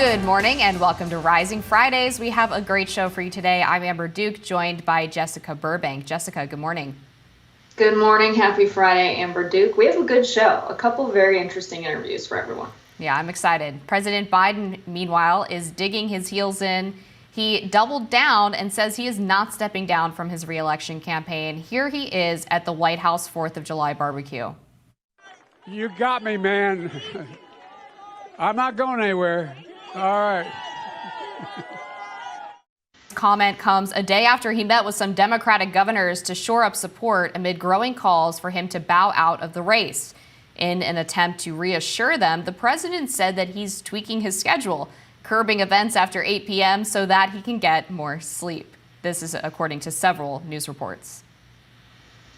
Good morning and welcome to Rising Fridays. We have a great show for you today. I'm Amber Duke, joined by Jessica Burbank. Jessica, good morning. Good morning. Happy Friday, Amber Duke. We have a good show, a couple very interesting interviews for everyone. Yeah, I'm excited. President Biden, meanwhile, is digging his heels in. He doubled down and says he is not stepping down from his reelection campaign. Here he is at the White House 4th of July barbecue. You got me, man. I'm not going anywhere. All right. Comment comes a day after he met with some Democratic governors to shore up support amid growing calls for him to bow out of the race. In an attempt to reassure them, the president said that he's tweaking his schedule, curbing events after 8 p.m. so that he can get more sleep. This is according to several news reports.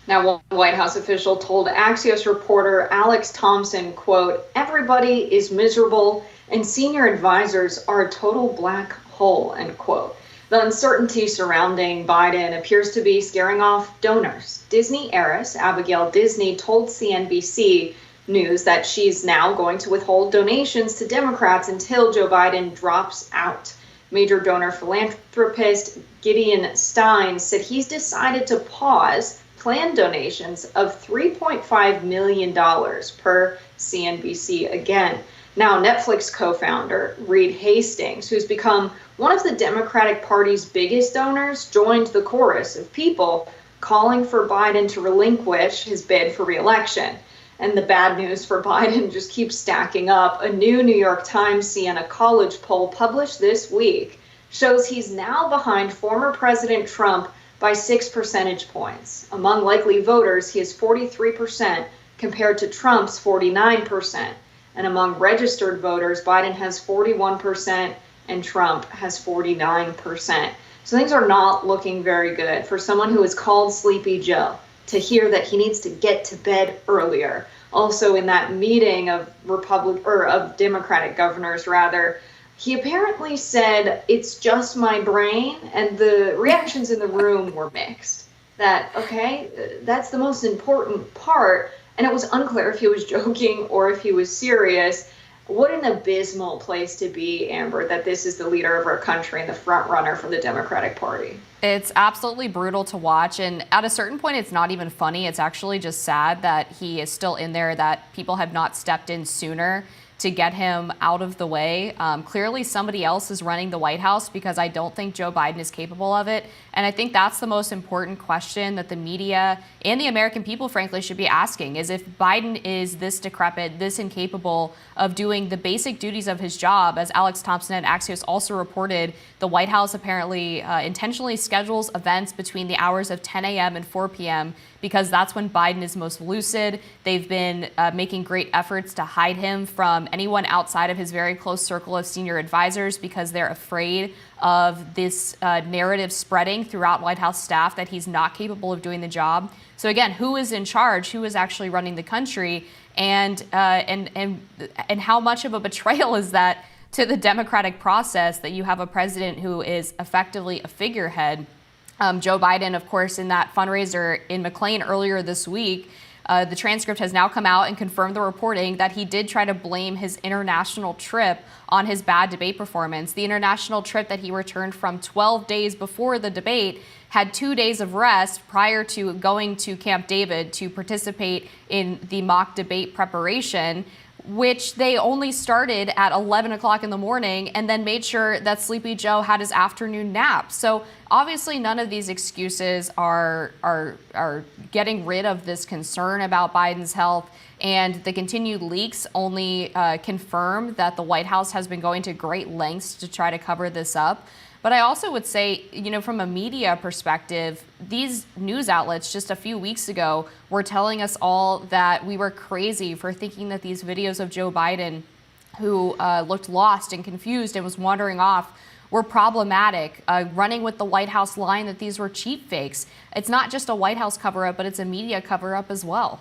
Now, one White House official told Axios reporter Alex Thompson, quote, "Everybody is miserable and senior advisors are a total black hole," end quote. The uncertainty surrounding Biden appears to be scaring off donors. Disney heiress Abigail Disney told CNBC News that she's now going to withhold donations to Democrats until Joe Biden drops out. Major donor philanthropist Gideon Stein said he's decided to pause planned donations of $3.5 million per CNBC again. Now, Netflix co-founder Reed Hastings, who's become one of the Democratic Party's biggest donors, joined the chorus of people calling for Biden to relinquish his bid for re-election. And the bad news for Biden just keeps stacking up. A new New York Times Siena College poll published this week shows he's now behind former President Trump by 6 percentage points. Among likely voters, he is 43% compared to Trump's 49%. And among registered voters, Biden has 41% and Trump has 49%. So things are not looking very good for someone who is called Sleepy Joe to hear that he needs to get to bed earlier. Also, in that meeting of Democratic governors, rather, he apparently said, "It's just my brain," and the reactions in the room were mixed. That, okay, that's the most important part. And it was unclear if he was joking or if he was serious. What an abysmal place to be, Amber, that this is the leader of our country and the front runner for the Democratic Party. It's absolutely brutal to watch. And at a certain point, it's not even funny. It's actually just sad that he is still in there, that people have not stepped in sooner to get him out of the way. Clearly, somebody else is running the White House because I don't think Joe Biden is capable of it. And I think that's the most important question that the media and the American people, frankly, should be asking, is if Biden is this decrepit, this incapable of doing the basic duties of his job. As Alex Thompson at Axios also reported, the White House apparently intentionally schedules events between the hours of 10 a.m. and 4 p.m. because that's when Biden is most lucid. They've been making great efforts to hide him from anyone outside of his very close circle of senior advisors because they're afraid of this narrative spreading throughout White House staff that he's not capable of doing the job. So again, who is in charge? Who is actually running the country? And how much of a betrayal is that to the democratic process that you have a president who is effectively a figurehead? Joe Biden, of course, in that fundraiser in McLean earlier this week, the transcript has now come out and confirmed the reporting that he did try to blame his international trip on his bad debate performance. The international trip that he returned from 12 days before the debate had 2 days of rest prior to going to Camp David to participate in the mock debate preparation, which they only started at 11 o'clock in the morning and then made sure that Sleepy Joe had his afternoon nap. So obviously none of these excuses are getting rid of this concern about Biden's health, and the continued leaks only confirm that the White House has been going to great lengths to try to cover this up. But I also would say, you know, from a media perspective, these news outlets just a few weeks ago were telling us all that we were crazy for thinking that these videos of Joe Biden, who looked lost and confused and was wandering off, were problematic, running with the White House line that these were cheap fakes. It's not just a White House cover-up, but it's a media cover-up as well.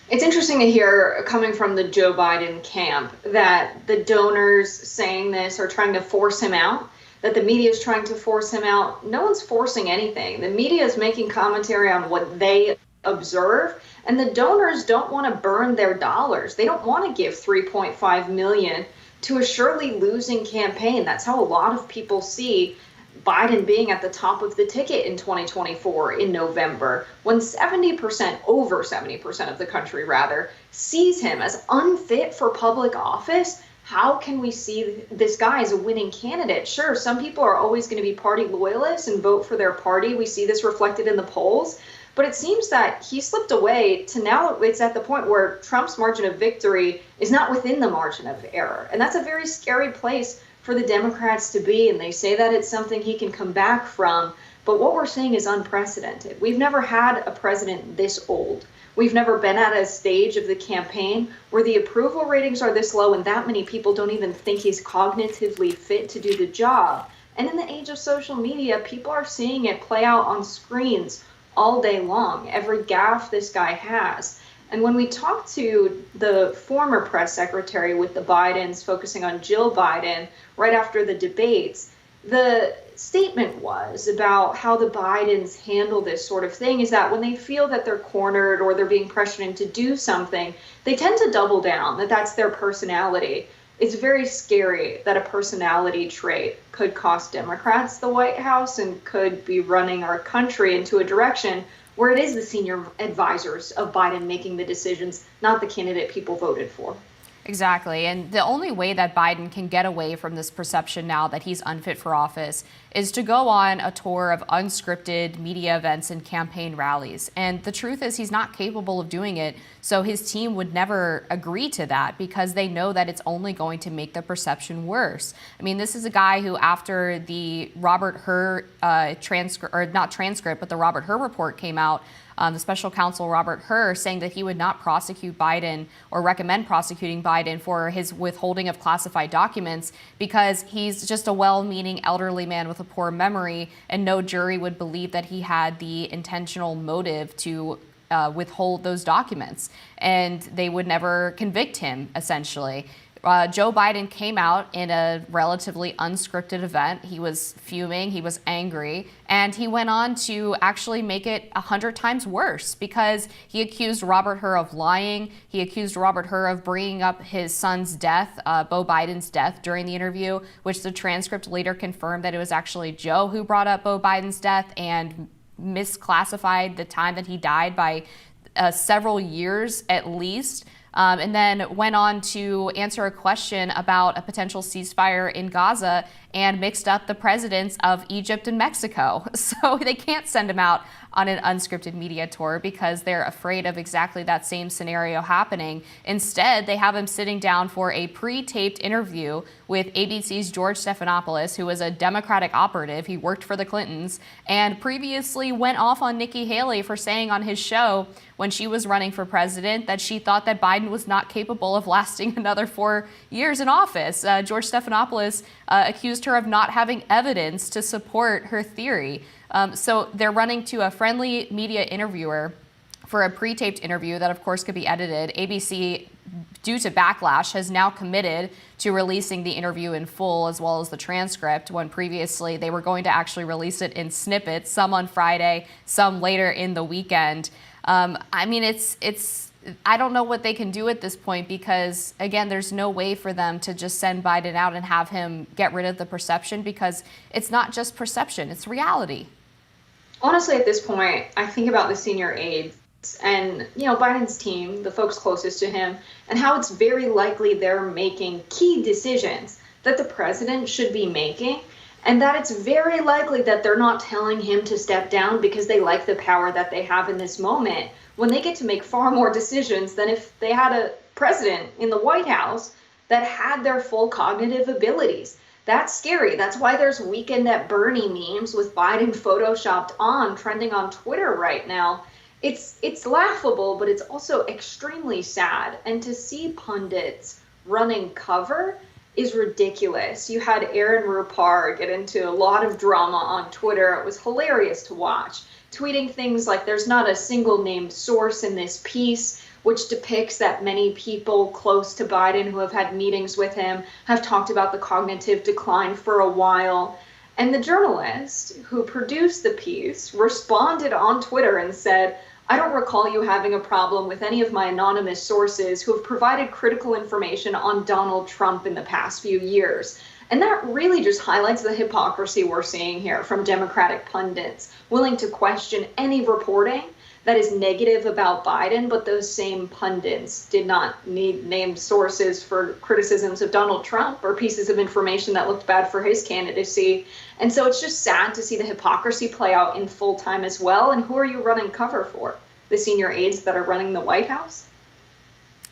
It's interesting to hear coming from the Joe Biden camp that the donors saying this are trying to force him out, that the media is trying to force him out. No one's forcing anything. The media is making commentary on what they observe, and the donors don't want to burn their dollars. They don't want to give $3.5 million to a surely losing campaign. That's how a lot of people see Biden being at the top of the ticket in 2024 in November, when 70%, over 70% of the country rather, sees him as unfit for public office. How can we see this guy as a winning candidate? Sure, some people are always going to be party loyalists and vote for their party. We see this reflected in the polls. But it seems that he slipped away to now it's at the point where Trump's margin of victory is not within the margin of error. And that's a very scary place for the Democrats to be. And they say that it's something he can come back from. But what we're seeing is unprecedented. We've never had a president this old. We've never been at a stage of the campaign where the approval ratings are this low and that many people don't even think he's cognitively fit to do the job. And in the age of social media, people are seeing it play out on screens all day long, every gaffe this guy has. And when we talk to the former press secretary with the Bidens, focusing on Jill Biden, right after the debates, the statement was about how the Bidens handle this sort of thing is that when they feel that they're cornered or they're being pressured into do something, they tend to double down, that that's their personality. It's very scary that a personality trait could cost Democrats the White House and could be running our country into a direction where it is the senior advisors of Biden making the decisions, not the candidate people voted for. Exactly. And the only way that Biden can get away from this perception now that he's unfit for office is to go on a tour of unscripted media events and campaign rallies. And the truth is he's not capable of doing it. So his team would never agree to that because they know that it's only going to make the perception worse. I mean, this is a guy who, after the Robert Hur the Robert Hur report came out, the special counsel Robert Hur saying that he would not prosecute Biden or recommend prosecuting Biden for his withholding of classified documents because he's just a well-meaning elderly man with a poor memory, and no jury would believe that he had the intentional motive to withhold those documents, and they would never convict him, essentially. Joe Biden came out in a relatively unscripted event. He was fuming, he was angry, and he went on to actually make it 100 times worse because he accused Robert Hur of lying. He accused Robert Hur of bringing up his son's death, Beau Biden's death, during the interview, which the transcript later confirmed that it was actually Joe who brought up Beau Biden's death and misclassified the time that he died by several years at least. And then went on to answer a question about a potential ceasefire in Gaza and mixed up the presidents of Egypt and Mexico. So they can't send him out on an unscripted media tour because they're afraid of exactly that same scenario happening. Instead, they have him sitting down for a pre-taped interview with ABC's George Stephanopoulos, who was a Democratic operative. He worked for the Clintons and previously went off on Nikki Haley for saying on his show when she was running for president that she thought that Biden was not capable of lasting another 4 years in office. George Stephanopoulos accused her of not having evidence to support her theory. So they're running to a friendly media interviewer for a pre-taped interview that, of course, could be edited. ABC, due to backlash, has now committed to releasing the interview in full as well as the transcript, when previously they were going to actually release it in snippets, some on Friday, some later in the weekend. I mean, I don't know what they can do at this point because, again, there's no way for them to just send Biden out and have him get rid of the perception because it's not just perception, it's reality. Honestly, at this point, I think about the senior aides and, Biden's team, the folks closest to him, and how it's very likely they're making key decisions that the president should be making, and that it's very likely that they're not telling him to step down because they like the power that they have in this moment, when they get to make far more decisions than if they had a president in the White House that had their full cognitive abilities. That's scary. That's why there's Weekend at Bernie memes with Biden photoshopped on trending on Twitter right now. It's laughable, but it's also extremely sad. And to see pundits running cover is ridiculous. You had Aaron Rupar get into a lot of drama on Twitter. It was hilarious to watch, tweeting things like there's not a single named source in this piece, which depicts that many people close to Biden who have had meetings with him have talked about the cognitive decline for a while. And the journalist who produced the piece responded on Twitter and said, I don't recall you having a problem with any of my anonymous sources who have provided critical information on Donald Trump in the past few years. And that really just highlights the hypocrisy we're seeing here from Democratic pundits, willing to question any reporting that is negative about Biden, but those same pundits did not need named sources for criticisms of Donald Trump or pieces of information that looked bad for his candidacy. And so it's just sad to see the hypocrisy play out in full time as well. And who are you running cover for? The senior aides that are running the White House?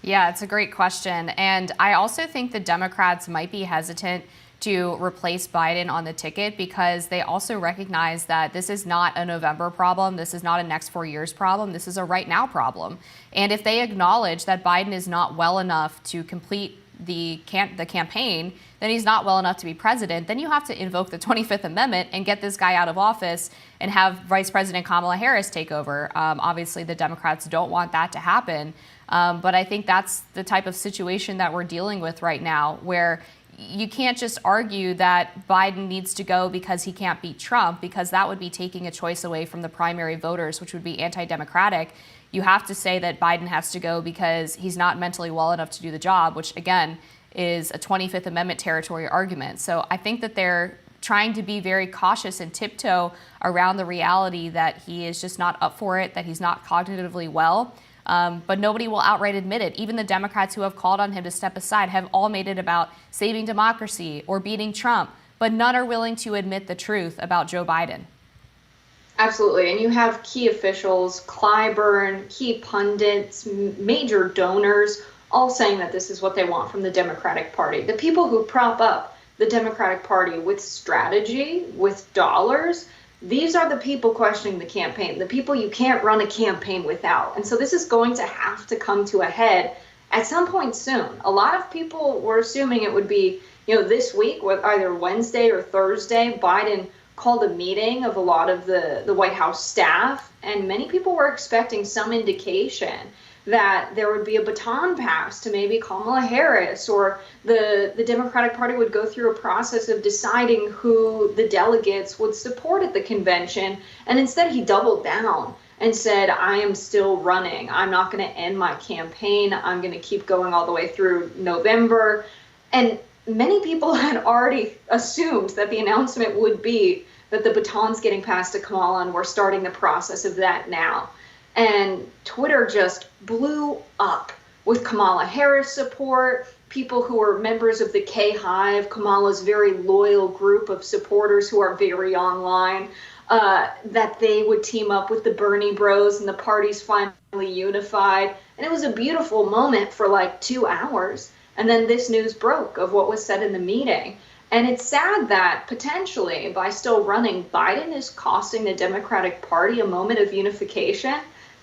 Yeah, it's a great question. And I also think the Democrats might be hesitant to replace Biden on the ticket because they also recognize that this is not a November problem. This is not a next 4 years problem. This is a right now problem. And if they acknowledge that Biden is not well enough to complete the campaign, then he's not well enough to be president, then you have to invoke the 25th Amendment and get this guy out of office and have Vice President Kamala Harris take over. Obviously, the Democrats don't want that to happen. But I think that's the type of situation that we're dealing with right now, where you can't just argue that Biden needs to go because he can't beat Trump, because that would be taking a choice away from the primary voters, which would be anti-democratic. You have to say that Biden has to go because he's not mentally well enough to do the job, which again is a 25th Amendment territory argument. So I think that they're trying to be very cautious and tiptoe around the reality that he is just not up for it, that he's not cognitively well. But nobody will outright admit it. Even the Democrats who have called on him to step aside have all made it about saving democracy or beating Trump, but none are willing to admit the truth about Joe Biden. Absolutely. And you have key officials, Clyburn, key pundits, major donors, all saying that this is what they want from the Democratic Party. The people who prop up the Democratic Party with strategy, with dollars, these are the people questioning the campaign, the people you can't run a campaign without. And so this is going to have to come to a head at some point soon. A lot of people were assuming it would be, this week, with either Wednesday or Thursday. Biden called a meeting of a lot of the White House staff, and many people were expecting some indication that there would be a baton pass to maybe Kamala Harris, or the Democratic Party would go through a process of deciding who the delegates would support at the convention. And instead he doubled down and said, I am still running. I'm not going to end my campaign. I'm going to keep going all the way through November. And many people had already assumed that the announcement would be that the baton's getting passed to Kamala, and we're starting the process of that now. And Twitter just blew up with Kamala Harris support, people who are members of the K-Hive, Kamala's very loyal group of supporters who are very online, that they would team up with the Bernie Bros and the party's finally unified. And it was a beautiful moment for like 2 hours. And then this news broke of what was said in the meeting. And it's sad that potentially by still running, Biden is costing the Democratic Party a moment of unification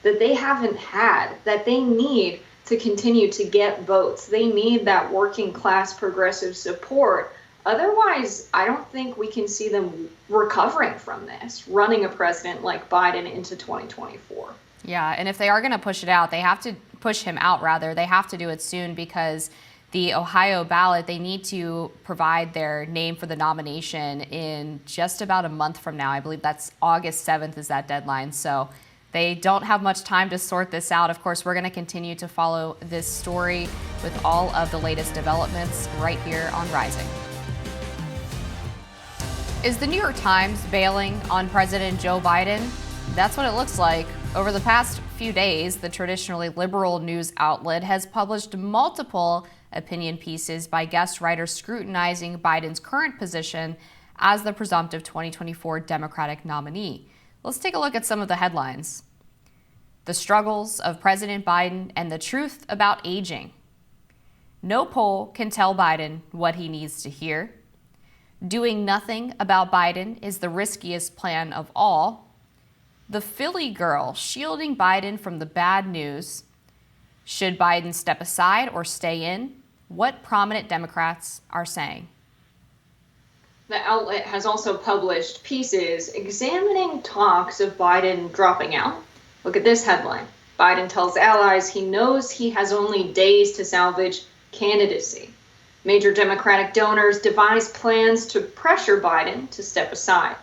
that they haven't had, that they need to continue to get votes. They need that working class progressive support. Otherwise, I don't think we can see them recovering from this, running a president like Biden into 2024. Yeah, and if they are going to push it out, they have to push him out, rather. They have to do it soon, because the Ohio ballot, they need to provide their name for the nomination in just about a month from now. I believe that's August 7th is that deadline. So they don't have much time to sort this out. Of course, we're going to continue to follow this story with all of the latest developments right here on Rising. Is the New York Times bailing on President Joe Biden? That's what it looks like. Over the past few days, the traditionally liberal news outlet has published multiple opinion pieces by guest writers scrutinizing Biden's current position as the presumptive 2024 Democratic nominee. Let's take a look at some of the headlines. The struggles of President Biden and the truth about aging. No poll can tell Biden what he needs to hear. Doing nothing about Biden is the riskiest plan of all. The Philly girl shielding Biden from the bad news. Should Biden step aside or stay in? What prominent Democrats are saying. The outlet has also published pieces examining talks of Biden dropping out. Look at this headline. Biden tells allies he knows he has only days to salvage candidacy. Major Democratic donors devise plans to pressure Biden to step aside.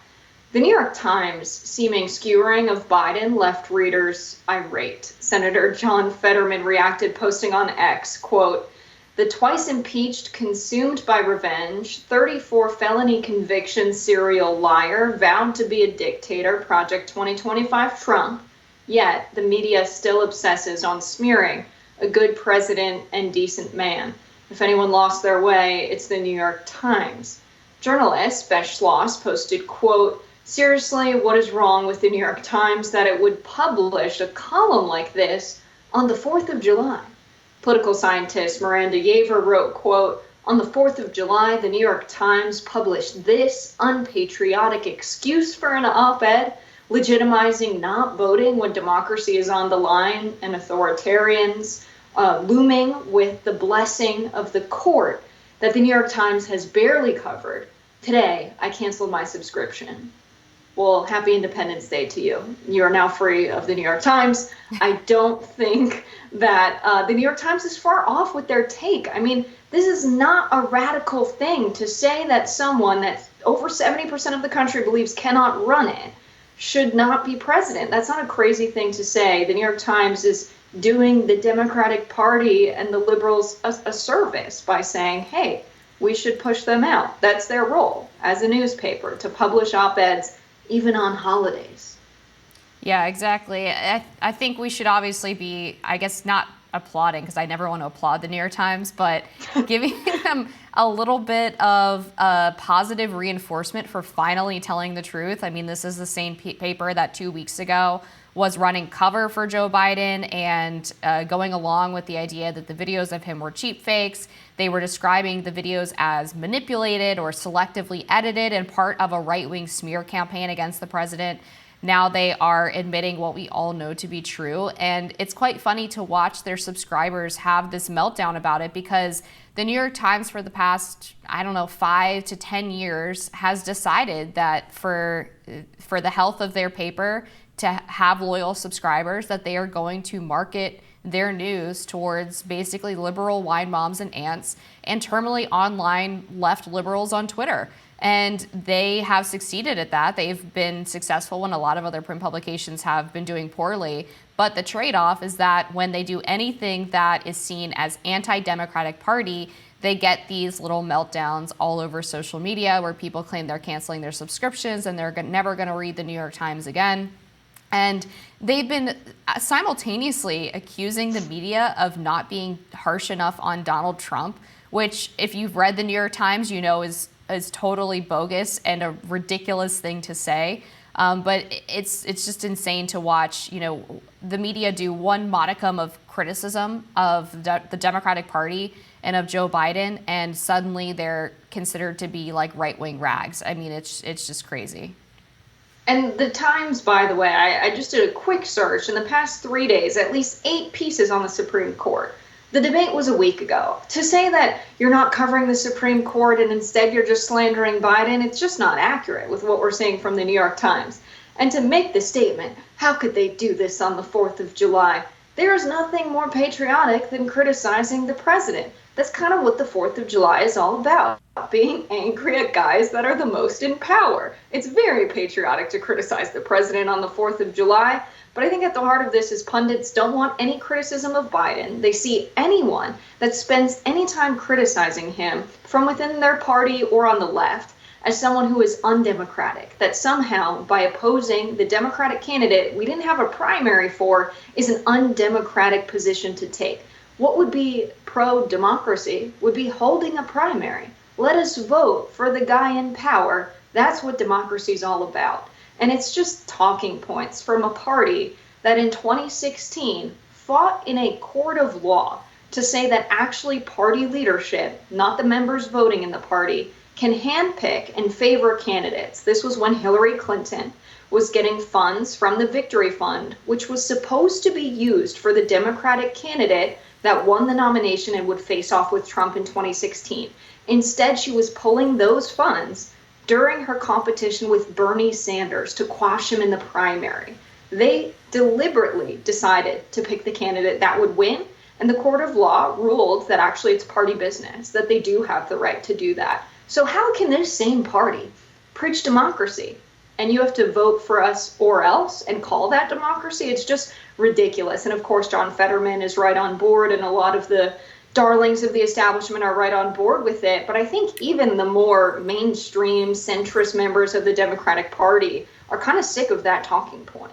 The New York Times seeming skewering of Biden left readers irate. Senator John Fetterman reacted, posting on X, quote, "The twice impeached, consumed by revenge, 34 felony conviction serial liar, vowed to be a dictator, Project 2025 Trump, yet the media still obsesses on smearing a good president and decent man. If anyone lost their way, it's the New York Times." Journalist Besh Schloss posted, quote, "Seriously, what is wrong with the New York Times that it would publish a column like this on the 4th of July? Political scientist Miranda Yaver wrote, quote, "On the 4th of July, the New York Times published this unpatriotic excuse for an op-ed, legitimizing not voting when democracy is on the line and authoritarians looming with the blessing of the court that the New York Times has barely covered. Today, I canceled my subscription." Well, happy Independence Day to you. You are now free of the New York Times. I don't think that the New York Times is far off with their take. I mean, this is not a radical thing to say that someone that over 70% of the country believes cannot run it should not be president. That's not a crazy thing to say. The New York Times is doing the Democratic Party and the liberals a service by saying, hey, we should push them out. That's their role as a newspaper, to publish op-eds even on holidays. Yeah, exactly. I think we should obviously be, I guess, not applauding, because I never want to applaud the New York Times, but giving them a little bit of positive reinforcement for finally telling the truth. I mean, this is the same paper that 2 weeks ago was running cover for Joe Biden and going along with the idea that the videos of him were cheap fakes. They were describing the videos as manipulated or selectively edited and part of a right-wing smear campaign against the president. Now they are admitting what we all know to be true. And it's quite funny to watch their subscribers have this meltdown about it, because the New York Times for the past, 5 to 10 years has decided that for the health of their paper, to have loyal subscribers, that they are going to market their news towards basically liberal wine moms and aunts and terminally online left liberals on Twitter. And they have succeeded at that. They've been successful when a lot of other print publications have been doing poorly. But the trade-off is that when they do anything that is seen as anti-Democratic Party, they get these little meltdowns all over social media where people claim they're canceling their subscriptions and they're never going to read the New York Times again. And they've been simultaneously accusing the media of not being harsh enough on Donald Trump, which, if you've read the New York Times, you know is totally bogus and a ridiculous thing to say. But it's just insane to watch, the media do one modicum of criticism of the Democratic Party and of Joe Biden, and suddenly they're considered to be like right-wing rags. I mean, it's just crazy. And the Times, by the way, I just did a quick search. In the past 3 days, at least 8 pieces on the Supreme Court. The debate was a week ago. To say that you're not covering the Supreme Court and instead you're just slandering Biden, it's just not accurate with what we're seeing from the New York Times. And to make the statement, how could they do this on the 4th of July? There is nothing more patriotic than criticizing the president. That's kind of what the 4th of July is all about, being angry at guys that are the most in power. It's very patriotic to criticize the president on the 4th of July, but I think at the heart of this is pundits don't want any criticism of Biden. They see anyone that spends any time criticizing him from within their party or on the left as someone who is undemocratic, that somehow by opposing the Democratic candidate we didn't have a primary for is an undemocratic position to take. What would be pro-democracy would be holding a primary. Let us vote for the guy in power. That's what democracy is all about. And it's just talking points from a party that in 2016 fought in a court of law to say that actually party leadership, not the members voting in the party, can handpick and favor candidates. This was when Hillary Clinton was getting funds from the Victory Fund, which was supposed to be used for the Democratic candidate that won the nomination and would face off with Trump in 2016. Instead, she was pulling those funds during her competition with Bernie Sanders to quash him in the primary. They deliberately decided to pick the candidate that would win, and the court of law ruled that actually it's party business, that they do have the right to do that. So how can this same party preach democracy and you have to vote for us or else and call that democracy. It's just ridiculous. And of course, John Fetterman is right on board, and a lot of the darlings of the establishment are right on board with it. But I think even the more mainstream centrist members of the Democratic Party are kind of sick of that talking point.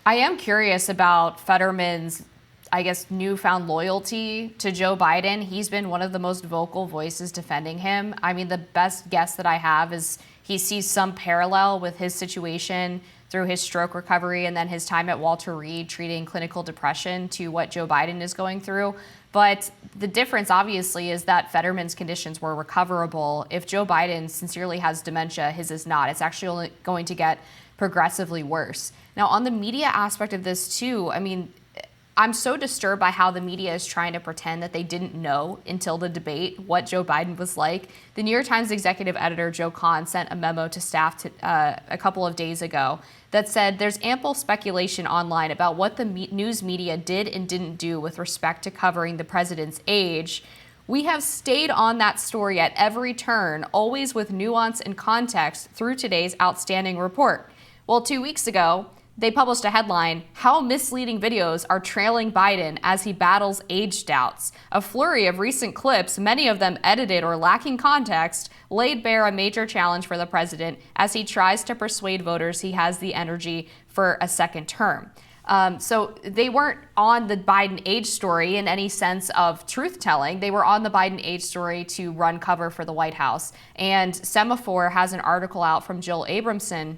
I am curious about Fetterman's, I guess, newfound loyalty to Joe Biden. He's been one of the most vocal voices defending him. I mean, the best guess that I have is he sees some parallel with his situation through his stroke recovery and then his time at Walter Reed treating clinical depression to what Joe Biden is going through. But the difference, obviously, is that Fetterman's conditions were recoverable. If Joe Biden sincerely has dementia, his is not. It's actually only going to get progressively worse. Now, on the media aspect of this, too, I mean, I'm so disturbed by how the media is trying to pretend that they didn't know until the debate what Joe Biden was like. The New York Times executive editor, Joe Kahn, sent a memo to staff a couple of days ago that said there's ample speculation online about what the news media did and didn't do with respect to covering the president's age. We have stayed on that story at every turn, always with nuance and context through today's outstanding report. Well, 2 weeks ago, they published a headline, "How Misleading Videos Are Trailing Biden as He Battles Age Doubts." A flurry of recent clips, many of them edited or lacking context, laid bare a major challenge for the president as he tries to persuade voters he has the energy for a second term. So they weren't on the Biden age story in any sense of truth-telling. They were on the Biden age story to run cover for the White House. And Semaphore has an article out from Jill Abramson,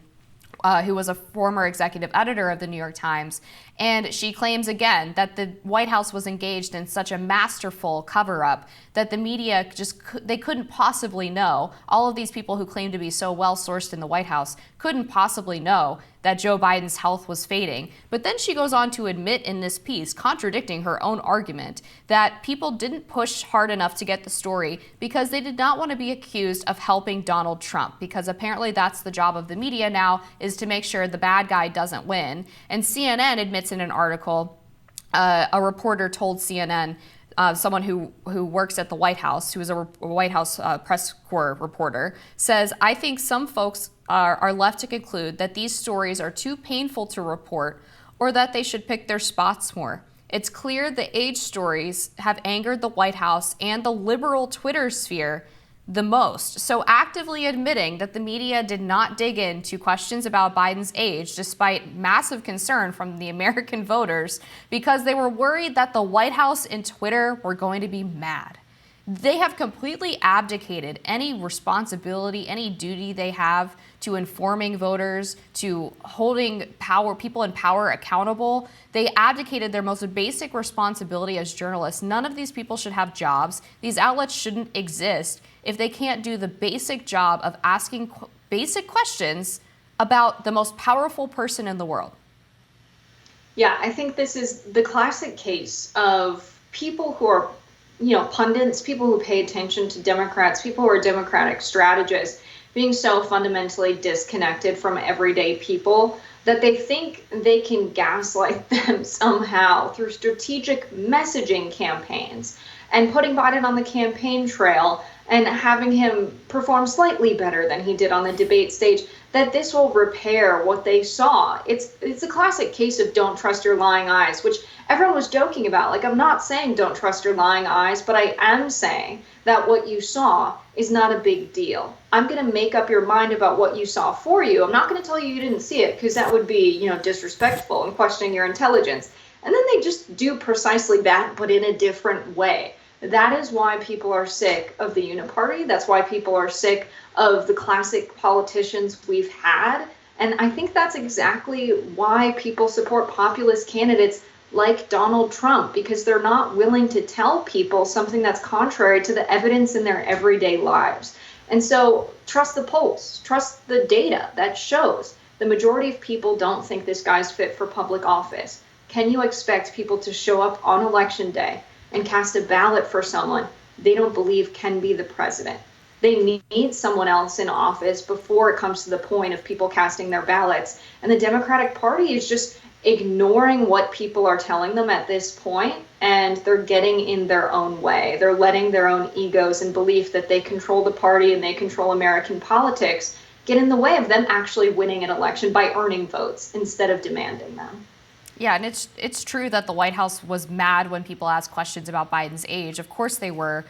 who was a former executive editor of the New York Times. And she claims again that the White House was engaged in such a masterful cover-up that the media they couldn't possibly know. All of these people who claim to be so well-sourced in the White House couldn't possibly know that Joe Biden's health was fading. But then she goes on to admit in this piece, contradicting her own argument, that people didn't push hard enough to get the story because they did not want to be accused of helping Donald Trump, because apparently that's the job of the media now, is to make sure the bad guy doesn't win. And CNN admits in an article, a reporter told CNN, someone who works at the White House, who is a White House press corps reporter, says, "I think some folks are left to conclude that these stories are too painful to report or that they should pick their spots more. It's clear the age stories have angered the White House and the liberal Twitter sphere the most." So actively admitting that the media did not dig into questions about Biden's age, despite massive concern from the American voters, because they were worried that the White House and Twitter were going to be mad. They have completely abdicated any responsibility, any duty they have to informing voters, to holding people in power accountable. They abdicated their most basic responsibility as journalists. None of these people should have jobs. These outlets shouldn't exist if they can't do the basic job of asking basic questions about the most powerful person in the world. Yeah, I think this is the classic case of people who are, pundits, people who pay attention to Democrats, people who are Democratic strategists, being so fundamentally disconnected from everyday people that they think they can gaslight them somehow through strategic messaging campaigns and putting Biden on the campaign trail and having him perform slightly better than he did on the debate stage, that this will repair what they saw. It's a classic case of don't trust your lying eyes, which everyone was joking about. Like, I'm not saying don't trust your lying eyes, but I am saying that what you saw is not a big deal. I'm going to make up your mind about what you saw for you. I'm not going to tell you didn't see it, because that would be, disrespectful and questioning your intelligence. And then they just do precisely that, but in a different way. That is why people are sick of the uniparty. That's why people are sick of the classic politicians we've had. And I think that's exactly why people support populist candidates like Donald Trump, because they're not willing to tell people something that's contrary to the evidence in their everyday lives. And so trust the polls, trust the data that shows the majority of people don't think this guy's fit for public office. Can you expect people to show up on election day and cast a ballot for someone they don't believe can be the president? They need someone else in office before it comes to the point of people casting their ballots. And the Democratic Party is just ignoring what people are telling them at this point, and they're getting in their own way. They're letting their own egos and belief that they control the party and they control American politics get in the way of them actually winning an election by earning votes instead of demanding them. Yeah, and it's true that the White House was mad when people asked questions about Biden's age. Of course they were.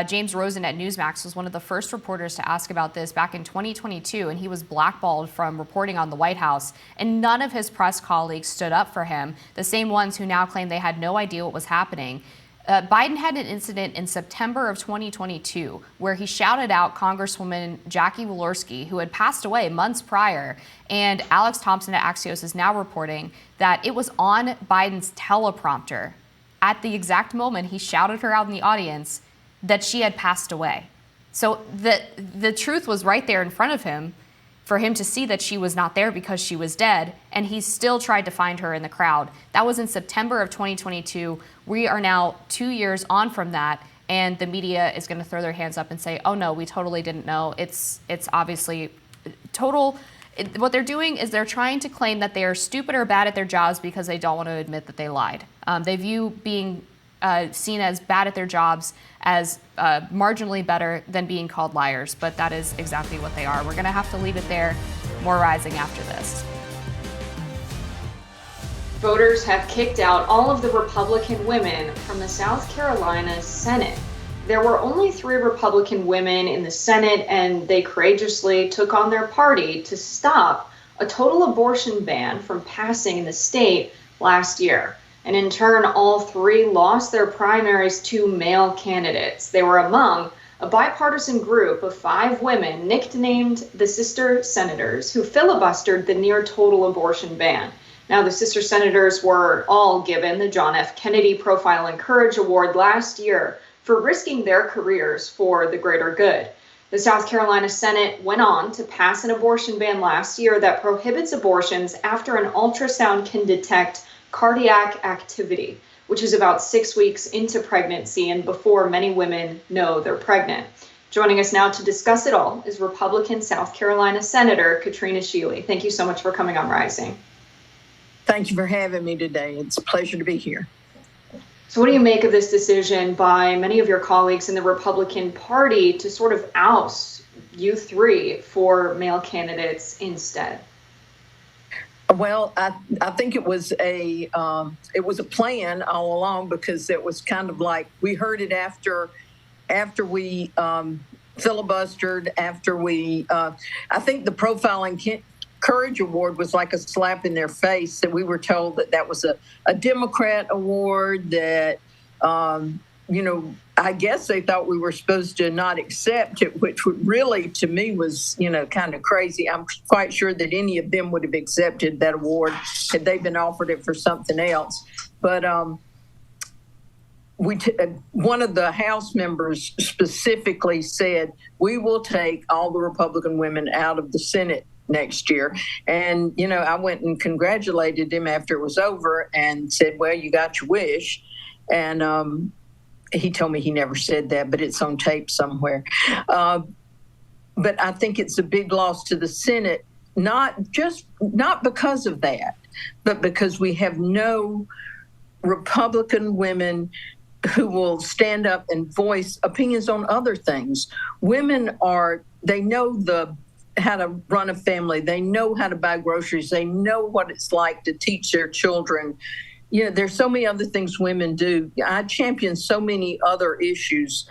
James Rosen at Newsmax was one of the first reporters to ask about this back in 2022, and he was blackballed from reporting on the White House. And none of his press colleagues stood up for him, the same ones who now claim they had no idea what was happening. Biden had an incident in September of 2022 where he shouted out Congresswoman Jackie Walorski, who had passed away months prior. And Alex Thompson at Axios is now reporting that it was on Biden's teleprompter at the exact moment he shouted her out in the audience that she had passed away. So the truth was right there in front of him for him to see that she was not there because she was dead, and he still tried to find her in the crowd. That was in September of 2022. We are now 2 years on from that, and the media is going to throw their hands up and say, oh no, we totally didn't know. It's obviously total. What they're doing is they're trying to claim that they are stupid or bad at their jobs because they don't want to admit that they lied. They view being seen as bad at their jobs as marginally better than being called liars, but that is exactly what they are. We're going to have to leave it there. More rising after this. Voters have kicked out all of the Republican women from the South Carolina Senate. There were only 3 Republican women in the Senate, and they courageously took on their party to stop a total abortion ban from passing in the state last year. And in turn, all 3 lost their primaries to male candidates. They were among a bipartisan group of 5 women nicknamed the Sister Senators, who filibustered the near total abortion ban. Now, the Sister Senators were all given the John F. Kennedy Profile and Courage Award last year for risking their careers for the greater good. The South Carolina Senate went on to pass an abortion ban last year that prohibits abortions after an ultrasound can detect cardiac activity, which is about 6 weeks into pregnancy and before many women know they're pregnant. Joining us now to discuss it all is Republican South Carolina Senator Katrina Shealy. Thank you so much for coming on Rising. Thank you for having me today. It's a pleasure to be here. So what do you make of this decision by many of your colleagues in the Republican Party to sort of oust you 3 for male candidates instead? Well, I think it was a plan all along, because it was kind of like we heard it after we filibustered, after we I think the Profiling Courage Award was like a slap in their face, that we were told that was a Democrat award that I guess they thought we were supposed to not accept it, which really, to me, was, kind of crazy. I'm quite sure that any of them would have accepted that award had they been offered it for something else. But one of the House members specifically said, we will take all the Republican women out of the Senate next year. And, I went and congratulated him after it was over and said, well, you got your wish. And he told me he never said that, but it's on tape somewhere. But I think it's a big loss to the Senate, not because of that, but because we have no Republican women who will stand up and voice opinions on other things. Women they know how to run a family. They know how to buy groceries. They know what it's like to teach their children. There's so many other things women do. I champion so many other issues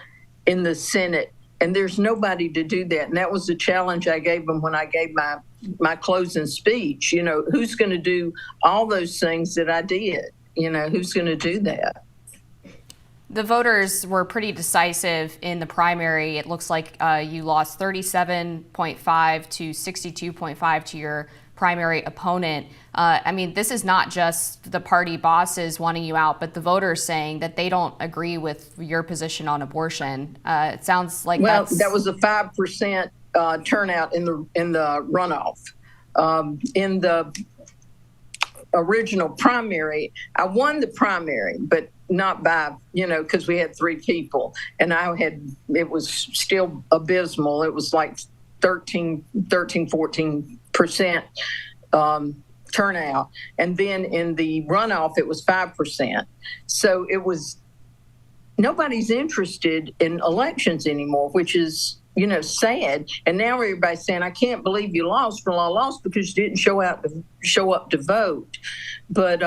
in the Senate, and there's nobody to do that. And that was the challenge I gave them when I gave my closing speech. Who's going to do all those things that I did? Who's going to do that? The voters were pretty decisive in the primary. It looks like you lost 37.5 to 62.5 to your primary opponent. This is not just the party bosses wanting you out, but the voters saying that they don't agree with your position on abortion. It sounds like that was a 5% turnout in the runoff. In the original primary, I won the primary, but not by, because we had 3 people, and it was still abysmal. It was like 14% turnout. And then in the runoff, it was 5%. So nobody's interested in elections anymore, which is sad. And now everybody's saying, I can't believe you lost. Well, I lost because you didn't show up to vote. But,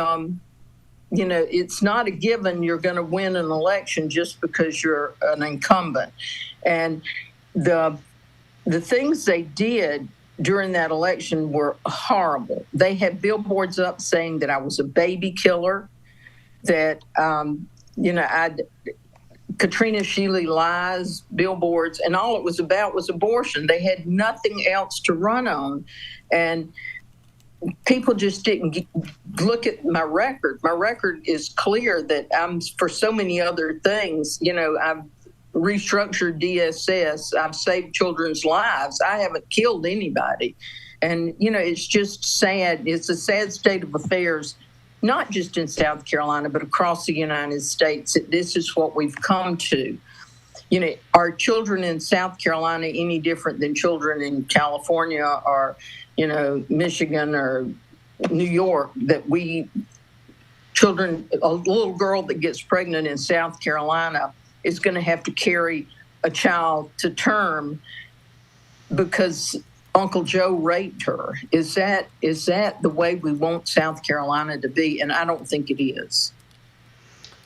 it's not a given you're going to win an election just because you're an incumbent. And the things they did during that election were horrible. They had billboards up saying that I was a baby killer, that, Katrina Shealy lies, billboards, and all it was about was abortion. They had nothing else to run on. And people just didn't look at my record. My record is clear that I'm for so many other things. I've restructured DSS. I've saved children's lives. I haven't killed anybody. And, it's just sad. It's a sad state of affairs, not just in South Carolina, but across the United States. This is what we've come to. Are children in South Carolina any different than children in California or, Michigan or New York? A little girl that gets pregnant in South Carolina is going to have to carry a child to term because Uncle Joe raped her. Is that the way we want South Carolina to be? And I don't think it is.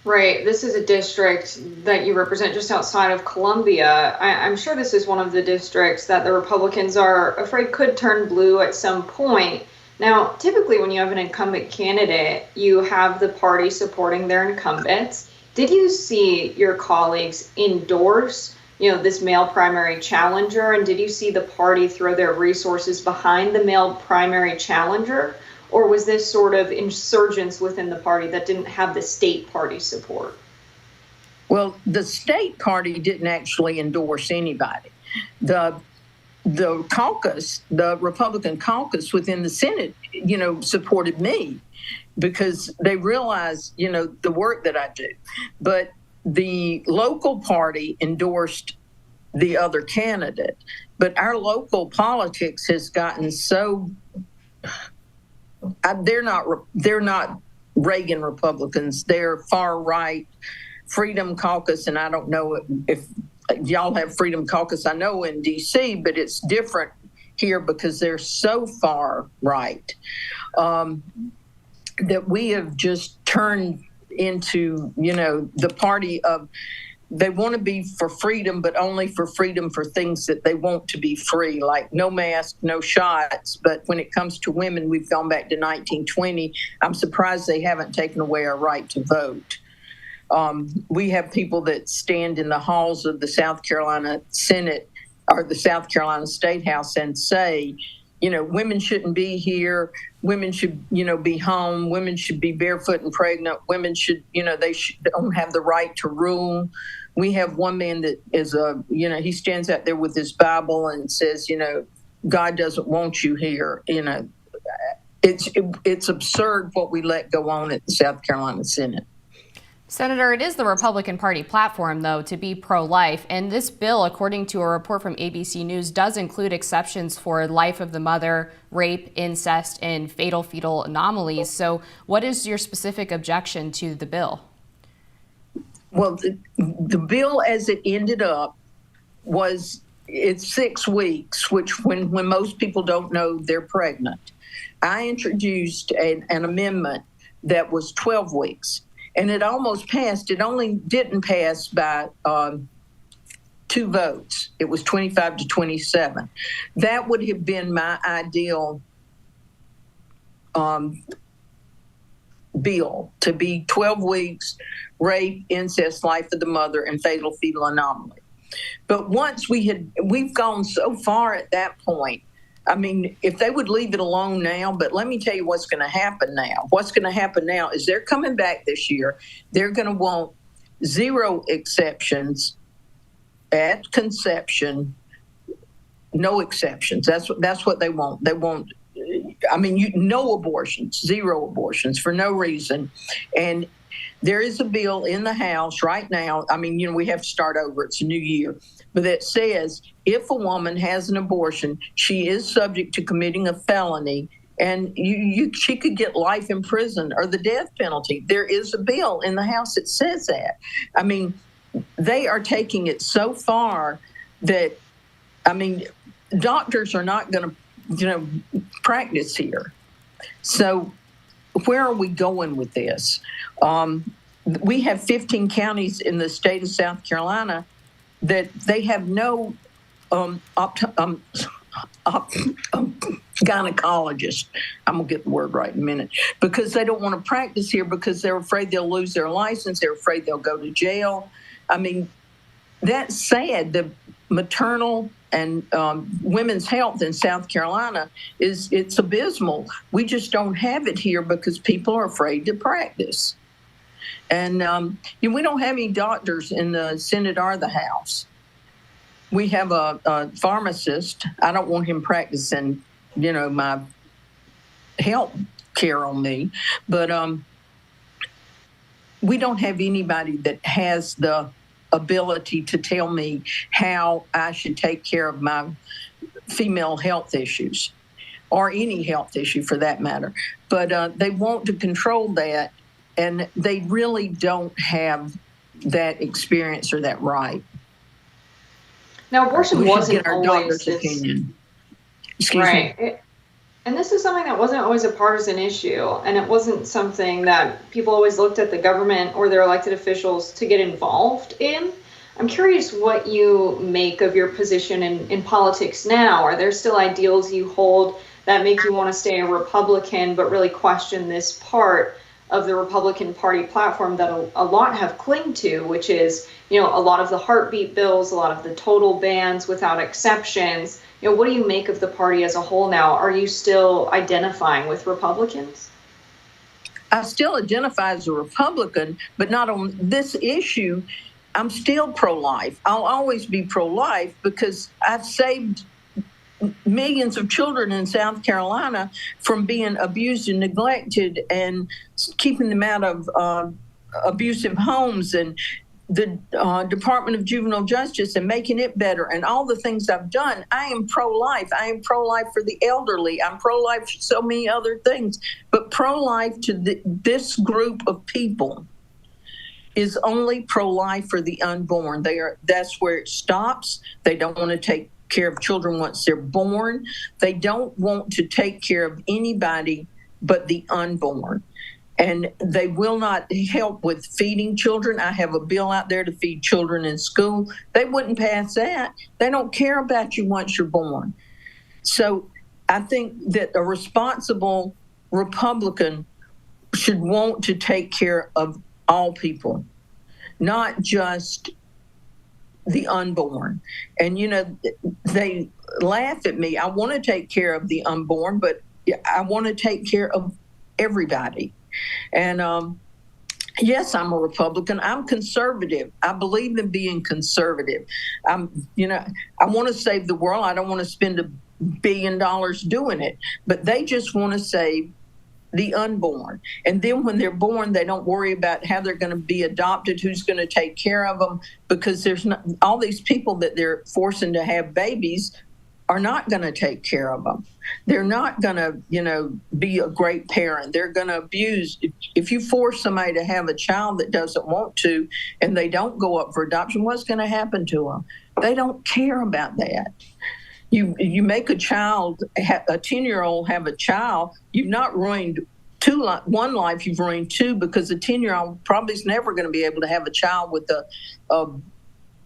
Right. This is a district that you represent just outside of Columbia. I'm sure this is one of the districts that the Republicans are afraid could turn blue at some point. Now, typically when you have an incumbent candidate, you have the party supporting their incumbents. Did you see your colleagues endorse, this male primary challenger? And did you see the party throw their resources behind the male primary challenger? Or was this sort of insurgence within the party that didn't have the state party support? Well, the state party didn't actually endorse anybody. The caucus, the Republican caucus within the Senate, supported me because they realized, the work that I do. But the local party endorsed the other candidate. But our local politics has gotten so... They're not Reagan Republicans. They're far right Freedom Caucus, and I don't know if y'all have Freedom Caucus. I know in D.C., but it's different here because they're so far right that we have just turned into the party of. They want to be for freedom, but only for freedom for things that they want to be free, like no mask, no shots. But when it comes to women, we've gone back to 1920. I'm surprised they haven't taken away our right to vote. We have people that stand in the halls of the South Carolina Senate or the South Carolina State House and say, women shouldn't be here. Women should, be home. Women should be barefoot and pregnant. Women should, they don't have the right to rule. We have one man that is he stands out there with his Bible and says, God doesn't want you here. It's absurd what we let go on at the South Carolina Senate. Senator, it is the Republican Party platform, though, to be pro-life. And this bill, according to a report from ABC News, does include exceptions for life of the mother, rape, incest, and fatal fetal anomalies. So what is your specific objection to the bill? Well, the bill as it ended up it's 6 weeks, which when most people don't know they're pregnant. I introduced an amendment that was 12 weeks. And it almost passed. It only didn't pass by 2 votes. It was 25 to 27. That would have been my ideal bill, to be 12 weeks, rape, incest, life of the mother, and fatal fetal anomaly. But once we've gone so far at that point. I mean, if they would leave it alone now, but let me tell you what's going to happen now. What's going to happen now is they're coming back this year. They're going to want 0 exceptions at conception, no exceptions. That's what they want. They want, no abortions, 0 abortions for no reason. And there is a bill in the House right now. We have to start over. It's a new year. But that says if a woman has an abortion, she is subject to committing a felony, and she could get life in prison or the death penalty. There is a bill in the House that says that. They are taking it so far that I mean, doctors are not going to, practice here. So where are we going with this? We have 15 counties in the state of South Carolina that they have no gynecologist. I'm going to get the word right in a minute, because they don't want to practice here because they're afraid they'll lose their license. They're afraid they'll go to jail. I mean, that's sad. The maternal and women's health in South Carolina it's abysmal. We just don't have it here because people are afraid to practice. And we don't have any doctors in the Senate or the House. We have a pharmacist. I don't want him practicing, my health care on me, but we don't have anybody that has the ability to tell me how I should take care of my female health issues, or any health issue for that matter. But they want to control that, and they really don't have that experience or that right. Now, abortion wasn't get our always doctor's this, opinion. Excuse right. me. And this is something that wasn't always a partisan issue, and it wasn't something that people always looked at the government or their elected officials to get involved in. I'm curious what you make of your position in politics now. Are there still ideals you hold that make you want to stay a Republican, but really question this part of the Republican Party platform that a lot have clung to, which is, a lot of the heartbeat bills, a lot of the total bans without exceptions? What do you make of the party as a whole now? Are you still identifying with Republicans? I still identify as a Republican, but not on this issue. I'm still pro-life. I'll always be pro-life because I've saved millions of children in South Carolina from being abused and neglected, and keeping them out of abusive homes, and the Department of Juvenile Justice, and making it better, and all the things I've done. I am pro-life. I am pro-life for the elderly. I'm pro-life for so many other things. But pro-life to this group of people is only pro-life for the unborn. That's where it stops. They don't want to take care of children once they're born. They don't want to take care of anybody but the unborn. And they will not help with feeding children. I have a bill out there to feed children in school. They wouldn't pass that. They don't care about you once you're born. So I think that a responsible Republican should want to take care of all people, not just the unborn. And, they laugh at me. I want to take care of the unborn, but I want to take care of everybody. And yes, I'm a Republican. I'm conservative. I believe in being conservative. I want to save the world. I don't want to spend $1 billion doing it, but they just want to save the unborn. And then when they're born, they don't worry about how they're going to be adopted, who's going to take care of them, because there's not all these people that they're forcing to have babies are not going to take care of them. They're not going to, be a great parent. They're going to abuse. If you force somebody to have a child that doesn't want to, and they don't go up for adoption, what's going to happen to them? They don't care about that. You make a child, a 10-year-old have a child, you've not ruined one life, you've ruined two, because a 10-year-old probably is never going to be able to have a child with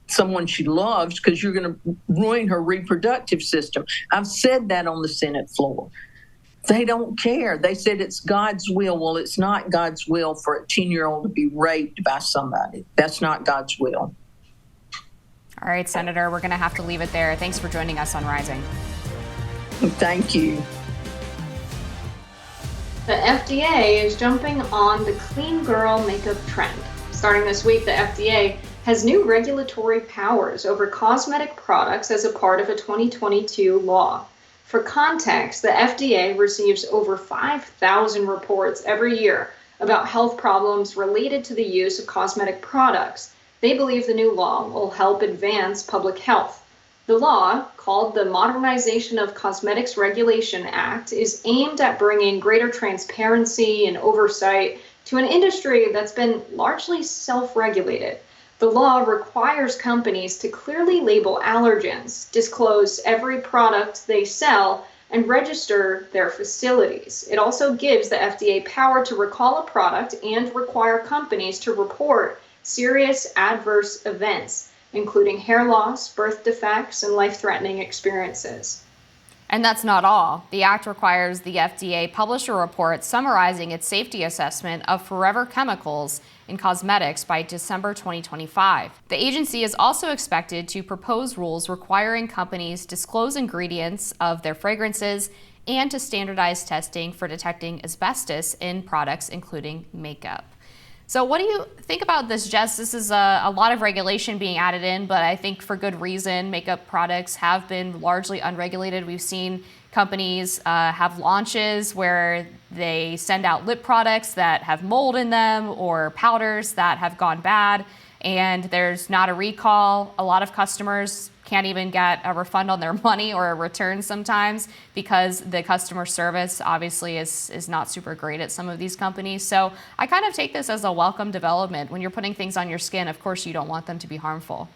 someone she loves, because you're going to ruin her reproductive system. I've said that on the Senate floor. They don't care. They said it's God's will. Well, it's not God's will for a 10-year-old to be raped by somebody. That's not God's will. All right, Senator, we're going to have to leave it there. Thanks for joining us on Rising. Thank you. The FDA is jumping on the clean girl makeup trend. Starting this week, the FDA has new regulatory powers over cosmetic products as a part of a 2022 law. For context, the FDA receives over 5,000 reports every year about health problems related to the use of cosmetic products. They believe the new law will help advance public health. The law, called the Modernization of Cosmetics Regulation Act, is aimed at bringing greater transparency and oversight to an industry that's been largely self-regulated. The law requires companies to clearly label allergens, disclose every product they sell, and register their facilities. It also gives the FDA power to recall a product and require companies to report serious adverse events, including hair loss, birth defects, and life-threatening experiences. And that's not all. The act requires the FDA publish a report summarizing its safety assessment of forever chemicals in cosmetics by December 2025. The agency is also expected to propose rules requiring companies disclose ingredients of their fragrances and to standardize testing for detecting asbestos in products, including makeup. So what do you think about this, Jess? This is a lot of regulation being added in, but I think for good reason. Makeup products have been largely unregulated. We've seen companies have launches where they send out lip products that have mold in them or powders that have gone bad, and there's not a recall. A lot of customers can't even get a refund on their money or a return sometimes because the customer service obviously is not super great at some of these companies. So I kind of take this as a welcome development. When you're putting things on your skin, of course you don't want them to be harmful.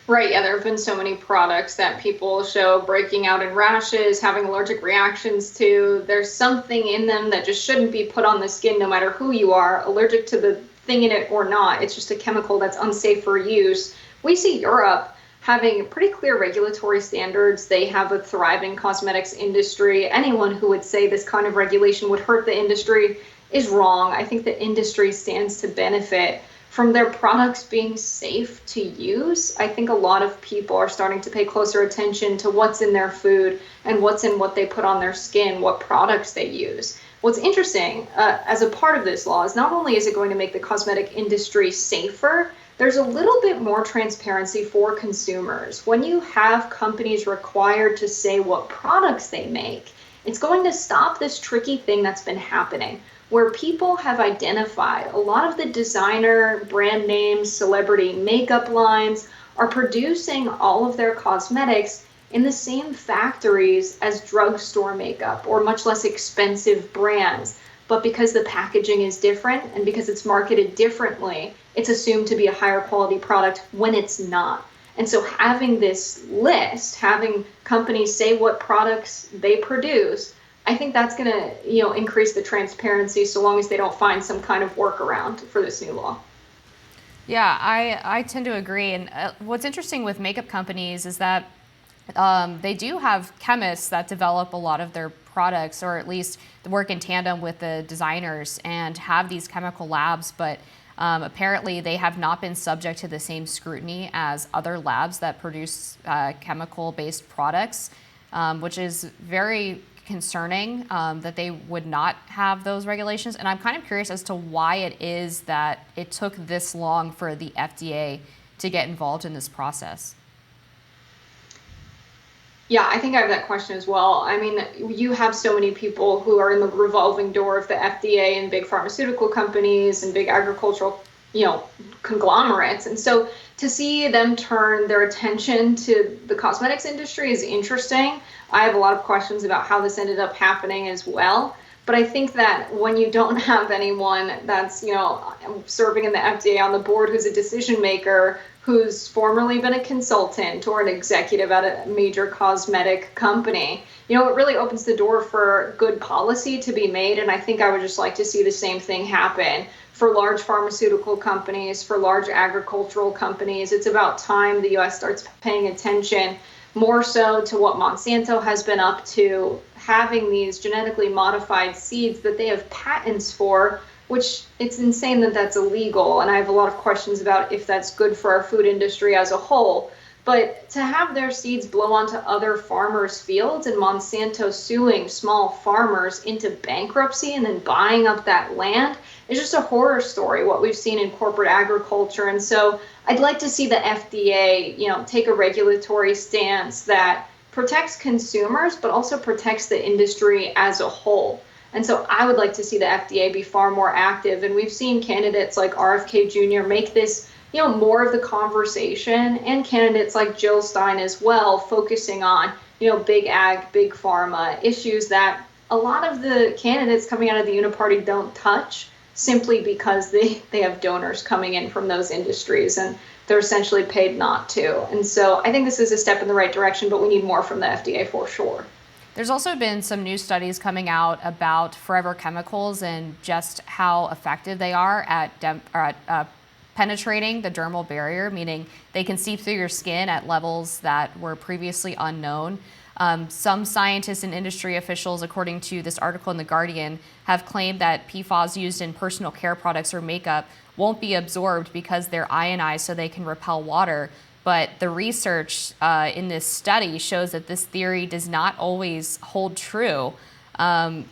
Right, yeah, there have been so many products that people show breaking out in rashes, having allergic reactions to. There's something in them that just shouldn't be put on the skin no matter who you are, allergic to the thing in it or not. It's just a chemical that's unsafe for use. We see Europe having pretty clear regulatory standards. They have a thriving cosmetics industry. Anyone who would say this kind of regulation would hurt the industry is wrong. I think the industry stands to benefit from their products being safe to use. I think a lot of people are starting to pay closer attention to what's in their food and what's in what they put on their skin, what products they use. What's interesting as a part of this law is not only is it going to make the cosmetic industry safer, there's a little bit more transparency for consumers. When you have companies required to say what products they make, it's going to stop this tricky thing that's been happening, where people have identified a lot of the designer, brand names, celebrity makeup lines are producing all of their cosmetics in the same factories as drugstore makeup or much less expensive brands. But because the packaging is different and because it's marketed differently, it's assumed to be a higher quality product when it's not. And so having this list, having companies say what products they produce, I think that's going to, increase the transparency so long as they don't find some kind of workaround for this new law. Yeah, I tend to agree. And what's interesting with makeup companies is that they do have chemists that develop a lot of their products, or at least work in tandem with the designers and have these chemical labs, but apparently they have not been subject to the same scrutiny as other labs that produce chemical-based products, which is very concerning that they would not have those regulations. And I'm kind of curious as to why it is that it took this long for the FDA to get involved in this process. Yeah, I think I have that question as well. I mean, you have so many people who are in the revolving door of the FDA and big pharmaceutical companies and big agricultural, conglomerates. And so to see them turn their attention to the cosmetics industry is interesting. I have a lot of questions about how this ended up happening as well. But I think that when you don't have anyone that's, serving in the FDA on the board who's a decision maker, who's formerly been a consultant or an executive at a major cosmetic company, it really opens the door for good policy to be made. And I think I would just like to see the same thing happen for large pharmaceutical companies, for large agricultural companies. It's about time the U.S. starts paying attention more so to what Monsanto has been up to, having these genetically modified seeds that they have patents for, which it's insane that that's illegal. And I have a lot of questions about if that's good for our food industry as a whole. But to have their seeds blow onto other farmers' fields and Monsanto suing small farmers into bankruptcy and then buying up that land is just a horror story, what we've seen in corporate agriculture. And so I'd like to see the FDA, take a regulatory stance that protects consumers, but also protects the industry as a whole. And so I would like to see the FDA be far more active. And we've seen candidates like RFK Jr. make this, more of the conversation, and candidates like Jill Stein as well, focusing on, big ag, big pharma issues that a lot of the candidates coming out of the Uniparty don't touch. simply because they have donors coming in from those industries, and they're essentially paid not to. And so I think this is a step in the right direction, but we need more from the FDA for sure. There's also been some new studies coming out about forever chemicals and just how effective they are at penetrating the dermal barrier, meaning they can seep through your skin at levels that were previously unknown. Some scientists and industry officials, according to this article in The Guardian, have claimed that PFAS used in personal care products or makeup won't be absorbed because they're ionized so they can repel water. But the research in this study shows that this theory does not always hold true.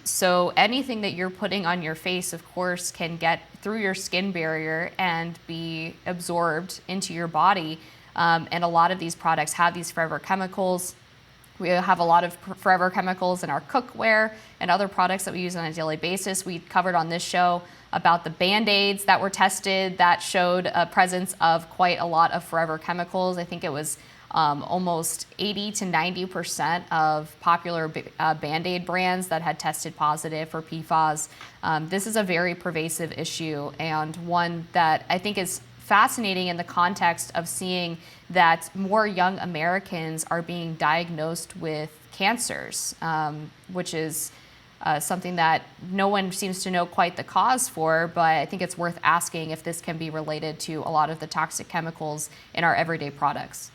So anything that you're putting on your face, of course, can get through your skin barrier and be absorbed into your body. And a lot of these products have these forever chemicals. We have a lot of forever chemicals in our cookware and other products that we use on a daily basis. We covered on this show about the Band-Aids that were tested that showed a presence of quite a lot of forever chemicals. I think it was almost 80 to 90% of popular Band-Aid brands that had tested positive for PFAS. This is a very pervasive issue, and one that I think is fascinating in the context of seeing that more young Americans are being diagnosed with cancers, which is something that no one seems to know quite the cause for, but I think it's worth asking if this can be related to a lot of the toxic chemicals in our everyday products.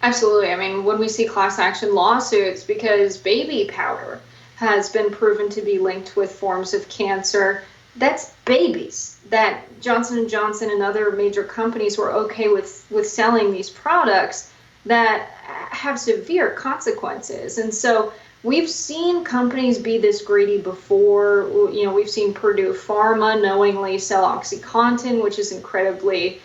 Absolutely. I mean, when we see class action lawsuits because baby powder has been proven to be linked with forms of cancer, that's babies that Johnson & Johnson and other major companies were okay with selling these products that have severe consequences. And so we've seen companies be this greedy before. You know, we've seen Purdue Pharma knowingly sell OxyContin, which is incredibly,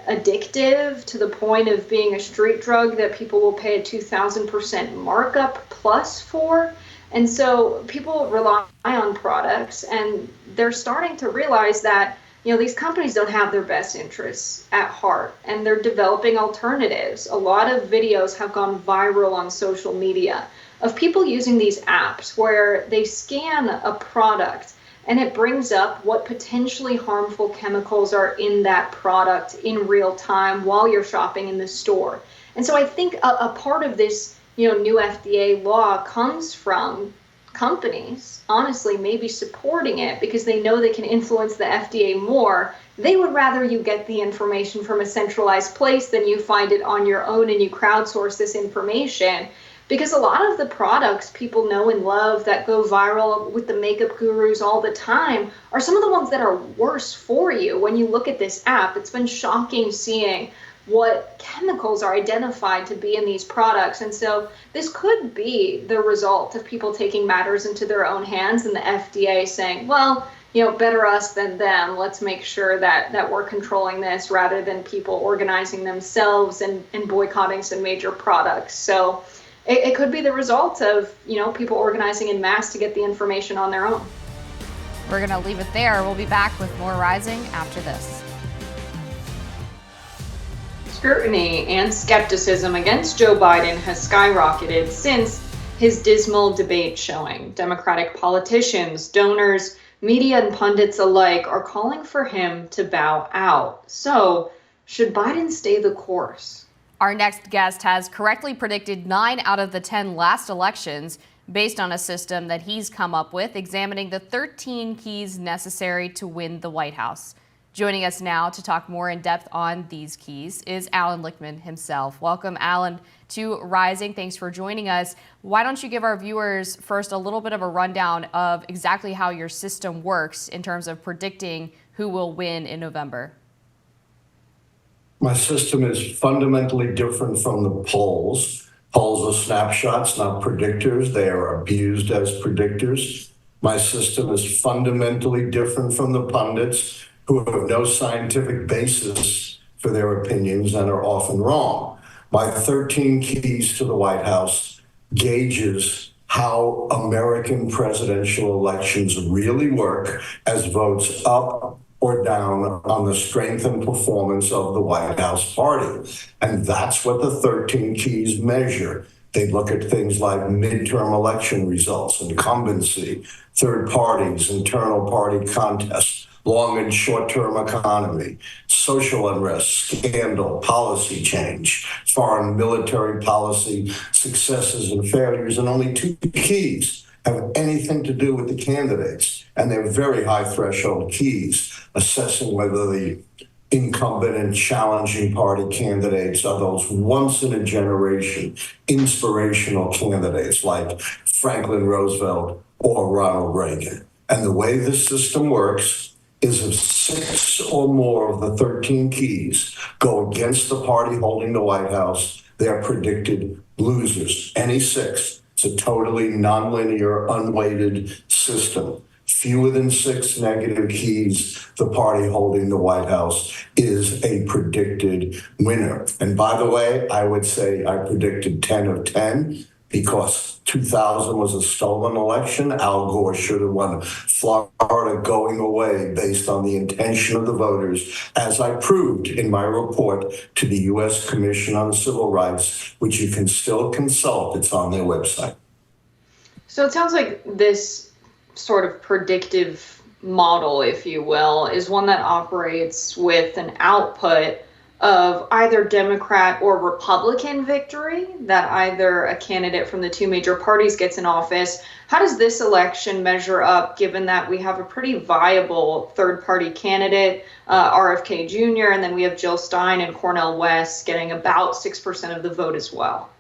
addictive to the point of being a street drug that people will pay a 2,000% markup plus for. And so people rely on products, and they're starting to realize that, these companies don't have their best interests at heart, and they're developing alternatives. A lot of videos have gone viral on social media of people using these apps where they scan a product and it brings up what potentially harmful chemicals are in that product in real time while you're shopping in the store. And so I think a part of this, new FDA law comes from companies, honestly, maybe supporting it because they know they can influence the FDA more. They would rather you get the information from a centralized place than you find it on your own and you crowdsource this information. Because a lot of the products people know and love that go viral with the makeup gurus all the time are some of the ones that are worse for you. When you look at this app, it's been shocking seeing what chemicals are identified to be in these products. And so this could be the result of people taking matters into their own hands and the FDA saying, well, better us than them. Let's make sure that we're controlling this rather than people organizing themselves and boycotting some major products. So it could be the result of, people organizing en masse to get the information on their own. We're going to leave it there. We'll be back with more Rising after this. Scrutiny and skepticism against Joe Biden has skyrocketed since his dismal debate showing. Democratic politicians, donors, media, and pundits alike are calling for him to bow out. So, should Biden stay the course? Our next guest has correctly predicted 9 out of the 10 last elections based on a system that he's come up with, examining the 13 keys necessary to win the White House. Joining us now to talk more in depth on these keys is Allan Lichtman himself. Welcome, Allan, to Rising. Thanks for joining us. Why don't you give our viewers first a little bit of a rundown of exactly how your system works in terms of predicting who will win in November? My system is fundamentally different from the polls. Polls are snapshots, not predictors. They are abused as predictors. My system is fundamentally different from the pundits, who have no scientific basis for their opinions and are often wrong. My 13 keys to the White House gauges how American presidential elections really work as votes up or down on the strength and performance of the White House party. And that's what the 13 keys measure. They look at things like midterm election results, incumbency, third parties, internal party contests, long and short-term economy, social unrest, scandal, policy change, foreign military policy, successes and failures, and only 2 keys have anything to do with the candidates. And they're very high threshold keys, assessing whether the incumbent and challenging party candidates are those once in a generation inspirational candidates like Franklin Roosevelt or Ronald Reagan. And the way this system works is if 6 or more of the 13 keys go against the party holding the White House, they're predicted losers. Any 6. It's a totally nonlinear, unweighted system. Fewer than 6 negative keys, the party holding the White House is a predicted winner. And by the way, I would say I predicted 10 of 10 because 2000 was a stolen election. Al Gore should have won Florida going away based on the intention of the voters, as I proved in my report to the U.S. Commission on Civil Rights, which you can still consult. It's on their website. So it sounds like this sort of predictive model, if you will, is one that operates with an output of either Democrat or Republican victory, that either a candidate from the 2 major parties gets in office. How does this election measure up, given that we have a pretty viable third-party candidate, RFK Jr., and then we have Jill Stein and Cornel West getting about 6% of the vote as well?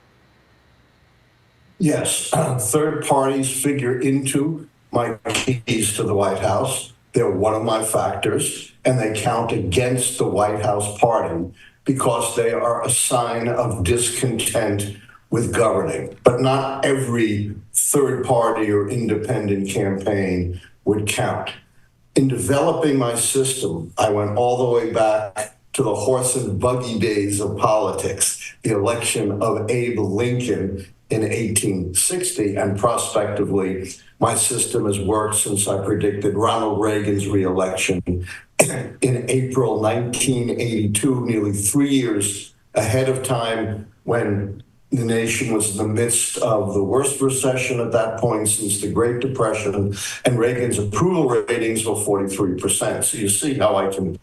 Yes, third parties figure into my keys to the White House. They're one of my factors, and they count against the White House party because they are a sign of discontent with governing. But not every third party or independent campaign would count. In developing my system, I went all the way back to the horse and buggy days of politics, the election of Abe Lincoln in 1860, and prospectively, my system has worked since I predicted Ronald Reagan's reelection in April 1982, nearly 3 years ahead of time, when the nation was in the midst of the worst recession at that point since the Great Depression, and Reagan's approval ratings were 43%. So you see how I can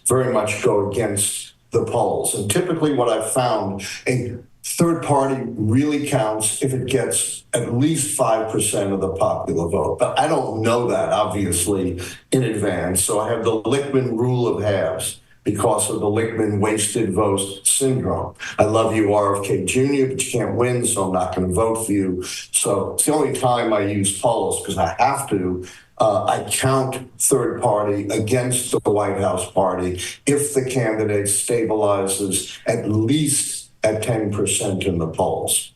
very much go against the polls. And typically what I've found, a third party really counts if it gets at least 5% of the popular vote. But I don't know that, obviously, in advance. So I have the Lichtman rule of halves because of the Lichtman wasted vote syndrome. I love you, RFK Jr., but you can't win, so I'm not going to vote for you. So it's the only time I use polls because I have to. I count third party against the White House party if the candidate stabilizes at least at 10% in the polls.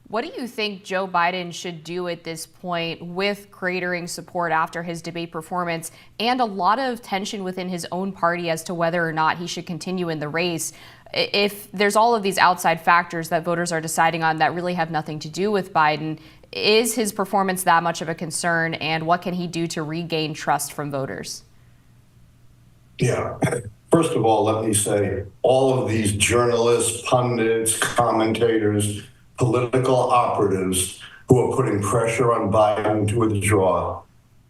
What do you think Joe Biden should do at this point with cratering support after his debate performance and a lot of tension within his own party as to whether or not he should continue in the race? If there's all of these outside factors that voters are deciding on that really have nothing to do with Biden, is his performance that much of a concern, and what can he do to regain trust from voters? Yeah. First of all, let me say, all of these journalists, pundits, commentators, political operatives who are putting pressure on Biden to withdraw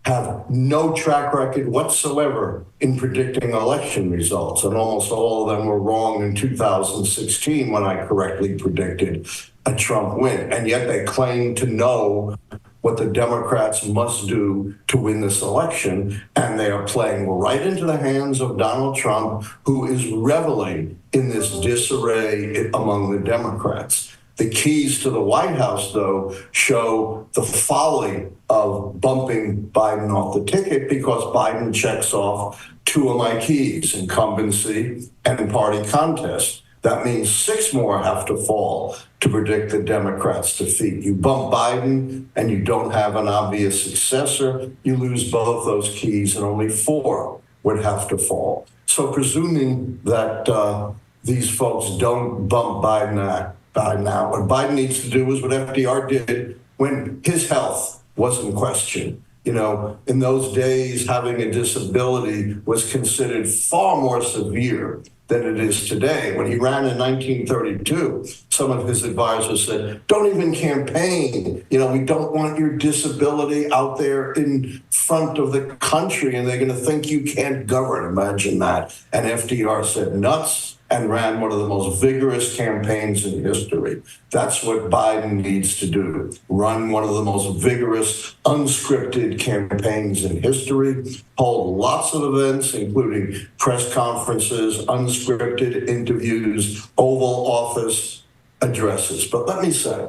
have no track record whatsoever in predicting election results. And almost all of them were wrong in 2016 when I correctly predicted a Trump win. And yet they claim to know what the Democrats must do to win this election, and they are playing right into the hands of Donald Trump, who is reveling in this disarray among the Democrats. The keys to the White House, though, show the folly of bumping Biden off the ticket because Biden checks off 2 of my keys, incumbency and party contest. That means 6 more have to fall to predict the Democrats' defeat. You bump Biden and you don't have an obvious successor, you lose both those keys, and only 4 would have to fall. So presuming that these folks don't bump Biden out, what Biden needs to do is what FDR did when his health was in question. You know, in those days, having a disability was considered far more severe than it is today. When he ran in 1932, some of his advisors said, don't even campaign. You know, we don't want your disability out there in front of the country, and they're going to think you can't govern. Imagine that. And FDR said, nuts, and ran one of the most vigorous campaigns in history. That's what Biden needs to do. Run one of the most vigorous, unscripted campaigns in history, hold lots of events, including press conferences, unscripted interviews, Oval Office addresses. But let me say,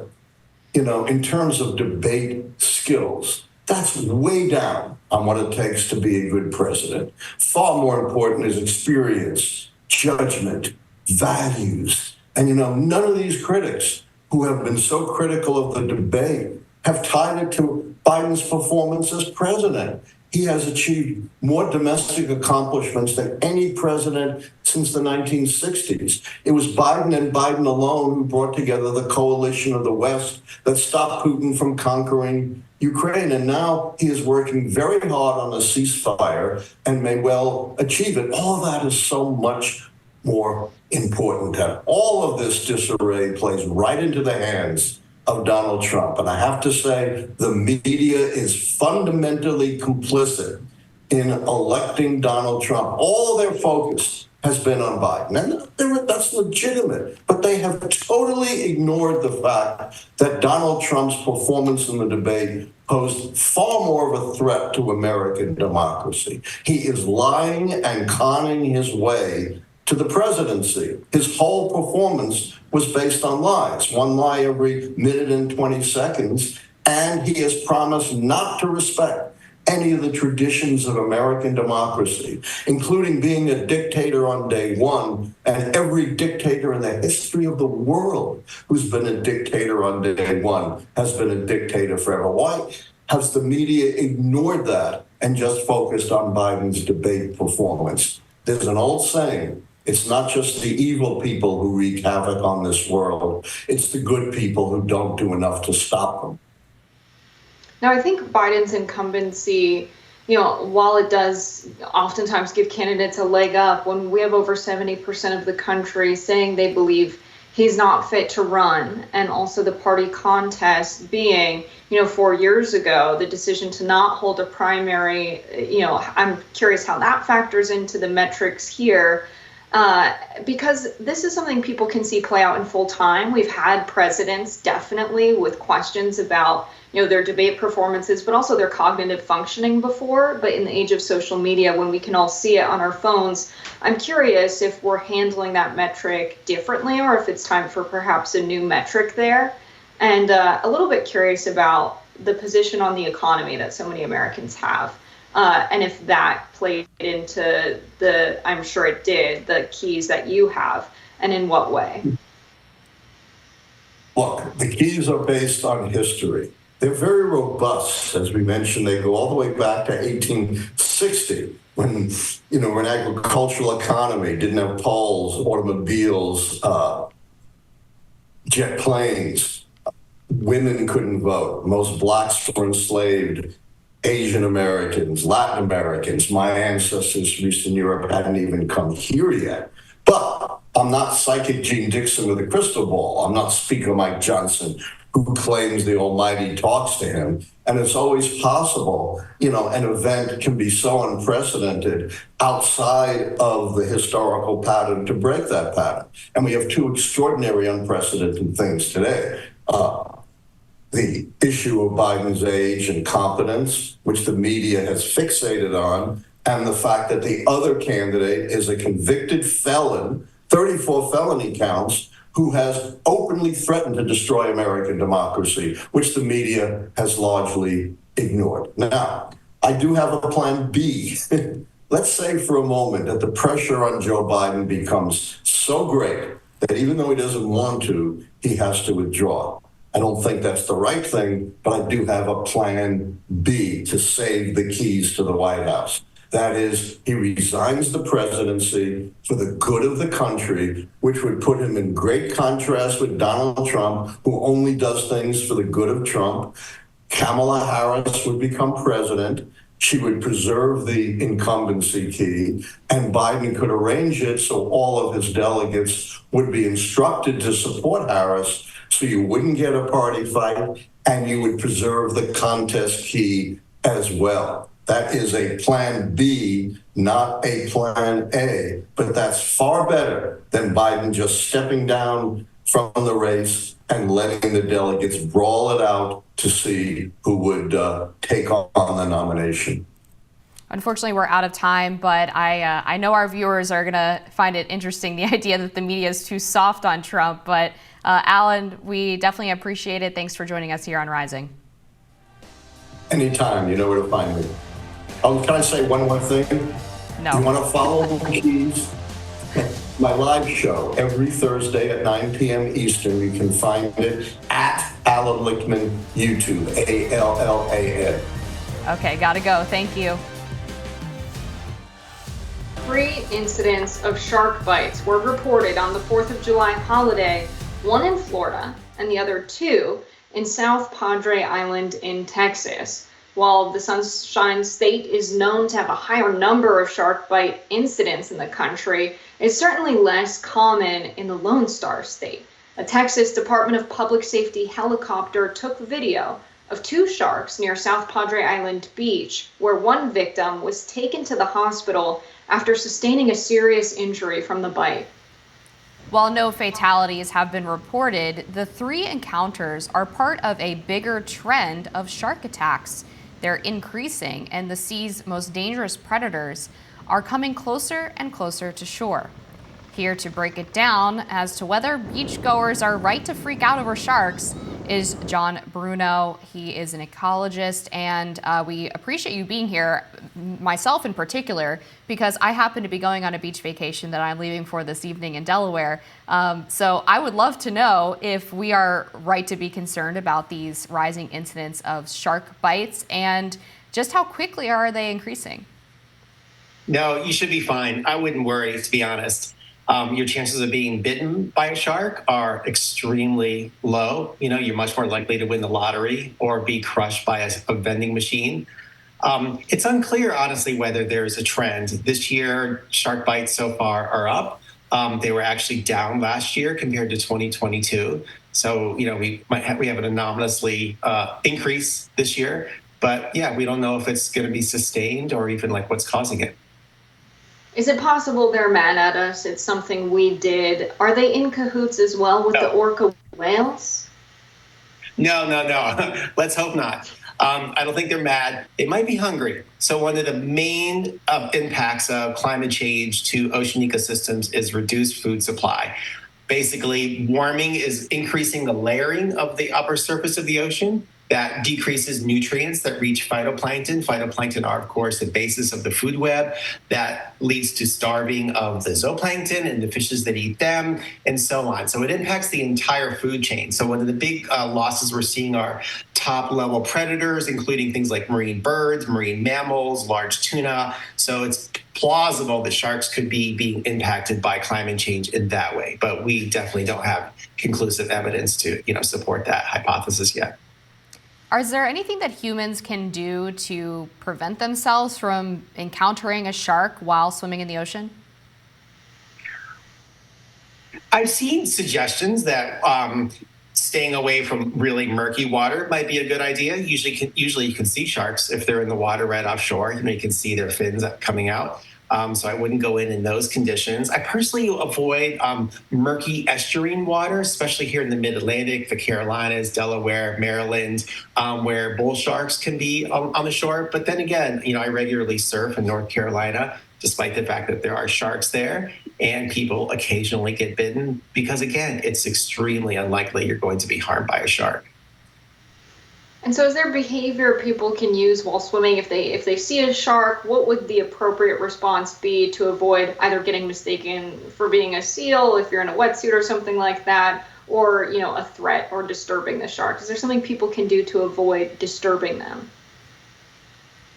you know, in terms of debate skills, that's way down on what it takes to be a good president. Far more important is experience, judgment, values. And, you know, none of these critics who have been so critical of the debate have tied it to Biden's performance as president. He has achieved more domestic accomplishments than any president since the 1960s. It was Biden and Biden alone who brought together the coalition of the West that stopped Putin from conquering Ukraine. And now he is working very hard on a ceasefire and may well achieve it. All that is so much more important. And all of this disarray plays right into the hands of Donald Trump. And I have to say, the media is fundamentally complicit in electing Donald Trump. All their focus has been on Biden, and that's legitimate. But they have totally ignored the fact that Donald Trump's performance in the debate posed far more of a threat to American democracy. He is lying and conning his way to the presidency. His whole performance was based on lies, one lie every minute and 20 seconds, and he has promised not to respect any of the traditions of American democracy, including being a dictator on day one, and every dictator in the history of the world who's been a dictator on day one has been a dictator forever. Why has the media ignored that and just focused on Biden's debate performance? There's an old saying, it's not just the evil people who wreak havoc on this world, it's the good people who don't do enough to stop them. Now, I think Biden's incumbency, you know, while it does oftentimes give candidates a leg up, when we have over 70% of the country saying they believe he's not fit to run, and also the party contest being, you know, 4 years ago, the decision to not hold a primary, you know, I'm curious how that factors into the metrics here. Because this is something people can see play out in full time. We've had presidents definitely with questions about, you know, their debate performances, but also their cognitive functioning before. But in the age of social media, when we can all see it on our phones, I'm curious if we're handling that metric differently, or if it's time for perhaps a new metric there. And a little bit curious about the position on the economy that so many Americans have. And if that played into I'm sure it did, the keys that you have, and in what way? Look, the keys are based on history. They're very robust. As we mentioned, they go all the way back to 1860, when, you know, an agricultural economy didn't have polls, automobiles, jet planes. Women couldn't vote. Most blacks were enslaved. Asian Americans, Latin Americans, my ancestors from Eastern Europe hadn't even come here yet. But I'm not psychic Gene Dixon with a crystal ball. I'm not Speaker Mike Johnson, who claims the Almighty talks to him. And it's always possible, you know, an event can be so unprecedented outside of the historical pattern to break that pattern. And we have two extraordinary unprecedented things today. The issue of Biden's age and competence, which the media has fixated on, and the fact that the other candidate is a convicted felon, 34 felony counts, who has openly threatened to destroy American democracy, which the media has largely ignored. Now, I do have a plan B. Let's say for a moment that the pressure on Joe Biden becomes so great that even though he doesn't want to, he has to withdraw. I don't think that's the right thing, but I do have a plan B to save the keys to the White House. That is, he resigns the presidency for the good of the country, which would put him in great contrast with Donald Trump, who only does things for the good of Trump. Kamala Harris would become president, She would preserve the incumbency key, and Biden could arrange it so all of his delegates would be instructed to support Harris, so you wouldn't get a party fight, and you would preserve the contest key as well. That is a plan B, not a plan A, but that's far better than Biden just stepping down from the race and letting the delegates brawl it out to see who would take on the nomination. Unfortunately, we're out of time, but I know our viewers are going to find it interesting, the idea that the media is too soft on Trump. But Allan, we definitely appreciate it. Thanks for joining us here on Rising. Anytime, you know where to find me. Oh, can I say one more thing? No. You want to follow the keys? My live show every Thursday at 9 p.m. Eastern. You can find it at Allan Lichtman YouTube, ALLAN. Okay, gotta go. Thank you. 3 incidents of shark bites were reported on the 4th of July holiday, one in Florida and the other 2 in South Padre Island in Texas. While the Sunshine State is known to have a higher number of shark bite incidents in the country, it's certainly less common in the Lone Star State. A Texas Department of Public Safety helicopter took video of 2 sharks near South Padre Island Beach, where one victim was taken to the hospital after sustaining a serious injury from the bite. While no fatalities have been reported, the 3 encounters are part of a bigger trend of shark attacks. They're increasing, and the sea's most dangerous predators are coming closer and closer to shore. Here to break it down as to whether beachgoers are right to freak out over sharks is John Bruno. He is an ecologist, and we appreciate you being here, myself in particular, because I happen to be going on a beach vacation that I'm leaving for this evening in Delaware. So I would love to know if we are right to be concerned about these rising incidents of shark bites, and just how quickly are they increasing? No, you should be fine. I wouldn't worry, to be honest. Your chances of being bitten by a shark are extremely low. You know, you're much more likely to win the lottery or be crushed by a vending machine. It's unclear, honestly, whether there's a trend. This year, shark bites so far are up. They were actually down last year compared to 2022. So, you know, we have an anomalously increase this year. But yeah, we don't know if it's going to be sustained or even like what's causing it. Is it possible they're mad at us? It's something we did. Are they in cahoots as well with the orca whales? No. Let's hope not. I don't think they're mad. They might be hungry. So one of the main impacts of climate change to ocean ecosystems is reduced food supply. Basically, warming is increasing the layering of the upper surface of the ocean. That decreases nutrients that reach phytoplankton. Phytoplankton are, of course, the basis of the food web. That leads to starving of the zooplankton and the fishes that eat them, and so on. So it impacts the entire food chain. So one of the big losses we're seeing are top-level predators, including things like marine birds, marine mammals, large tuna. So it's plausible that sharks could be being impacted by climate change in that way. But we definitely don't have conclusive evidence to, support that hypothesis yet. Is there anything that humans can do to prevent themselves from encountering a shark while swimming in the ocean? I've seen suggestions that staying away from really murky water might be a good idea. Usually you can see sharks if they're in the water right offshore. You can see their fins coming out. So I wouldn't go in those conditions. I personally avoid murky estuarine water, especially here in the mid-Atlantic, the Carolinas, Delaware, Maryland, where bull sharks can be on the shore. But then again, I regularly surf in North Carolina, despite the fact that there are sharks there, and people occasionally get bitten because, again, it's extremely unlikely you're going to be harmed by a shark. And so is there behavior people can use while swimming if they see a shark? What would the appropriate response be to avoid either getting mistaken for being a seal if you're in a wetsuit or something like that, or a threat or disturbing the shark? Is there something people can do to avoid disturbing them?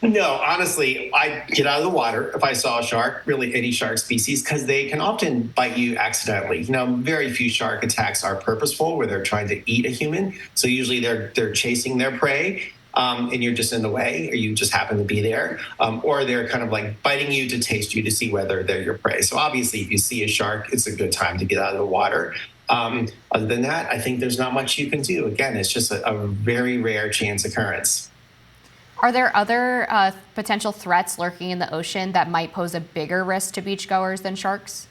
No, honestly, I'd get out of the water if I saw a shark, really any shark species, because they can often bite you accidentally. Very few shark attacks are purposeful, where they're trying to eat a human. So usually they're chasing their prey. and you're just in the way, or you just happen to be there, or they're kind of like biting you to taste you to see whether they're your prey. So obviously, if you see a shark, it's a good time to get out of the water. Other than that, I think there's not much you can do. Again, it's just a very rare chance occurrence. Are there other potential threats lurking in the ocean that might pose a bigger risk to beachgoers than sharks?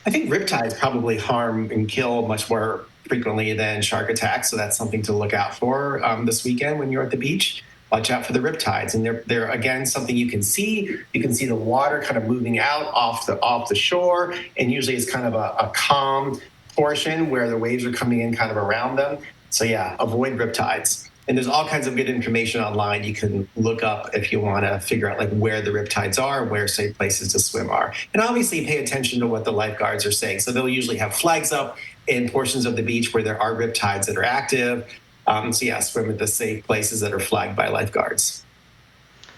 I think riptides probably harm and kill much more frequently than shark attacks, so that's something to look out for this weekend when you're at the beach. Watch out for the riptides, and they're again something you can see. You can see the water kind of moving out off the shore, and usually it's kind of a calm portion where the waves are coming in kind of around them. So yeah, avoid riptides. And there's all kinds of good information online you can look up if you want to figure out like where the riptides are, where safe places to swim are. And obviously pay attention to what the lifeguards are saying. So they'll usually have flags up in portions of the beach where there are riptides that are active. So yeah, swim at the safe places that are flagged by lifeguards.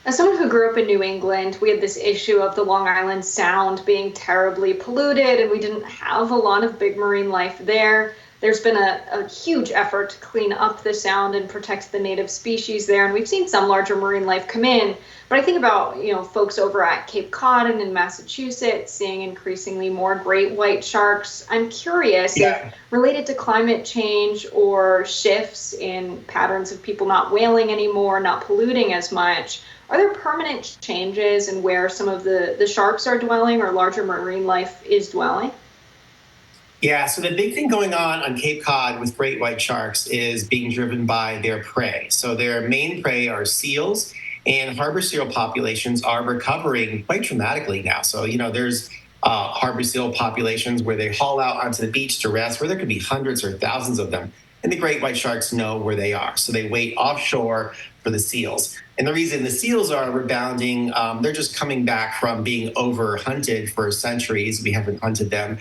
As someone who grew up in New England, we had this issue of the Long Island Sound being terribly polluted, and we didn't have a lot of big marine life there. There's been a huge effort to clean up the sound and protect the native species there, and we've seen some larger marine life come in. But I think about, folks over at Cape Cod and in Massachusetts seeing increasingly more great white sharks. I'm curious if related to climate change or shifts in patterns of people not whaling anymore, not polluting as much, are there permanent changes in where some of the sharks are dwelling or larger marine life is dwelling? Yeah, so the big thing going on Cape Cod with great white sharks is being driven by their prey. So their main prey are seals, and harbor seal populations are recovering quite dramatically now. So, there's harbor seal populations where they haul out onto the beach to rest, where there could be hundreds or thousands of them. And the great white sharks know where they are. So they wait offshore for the seals. And the reason the seals are rebounding, they're just coming back from being over-hunted for centuries. We haven't hunted them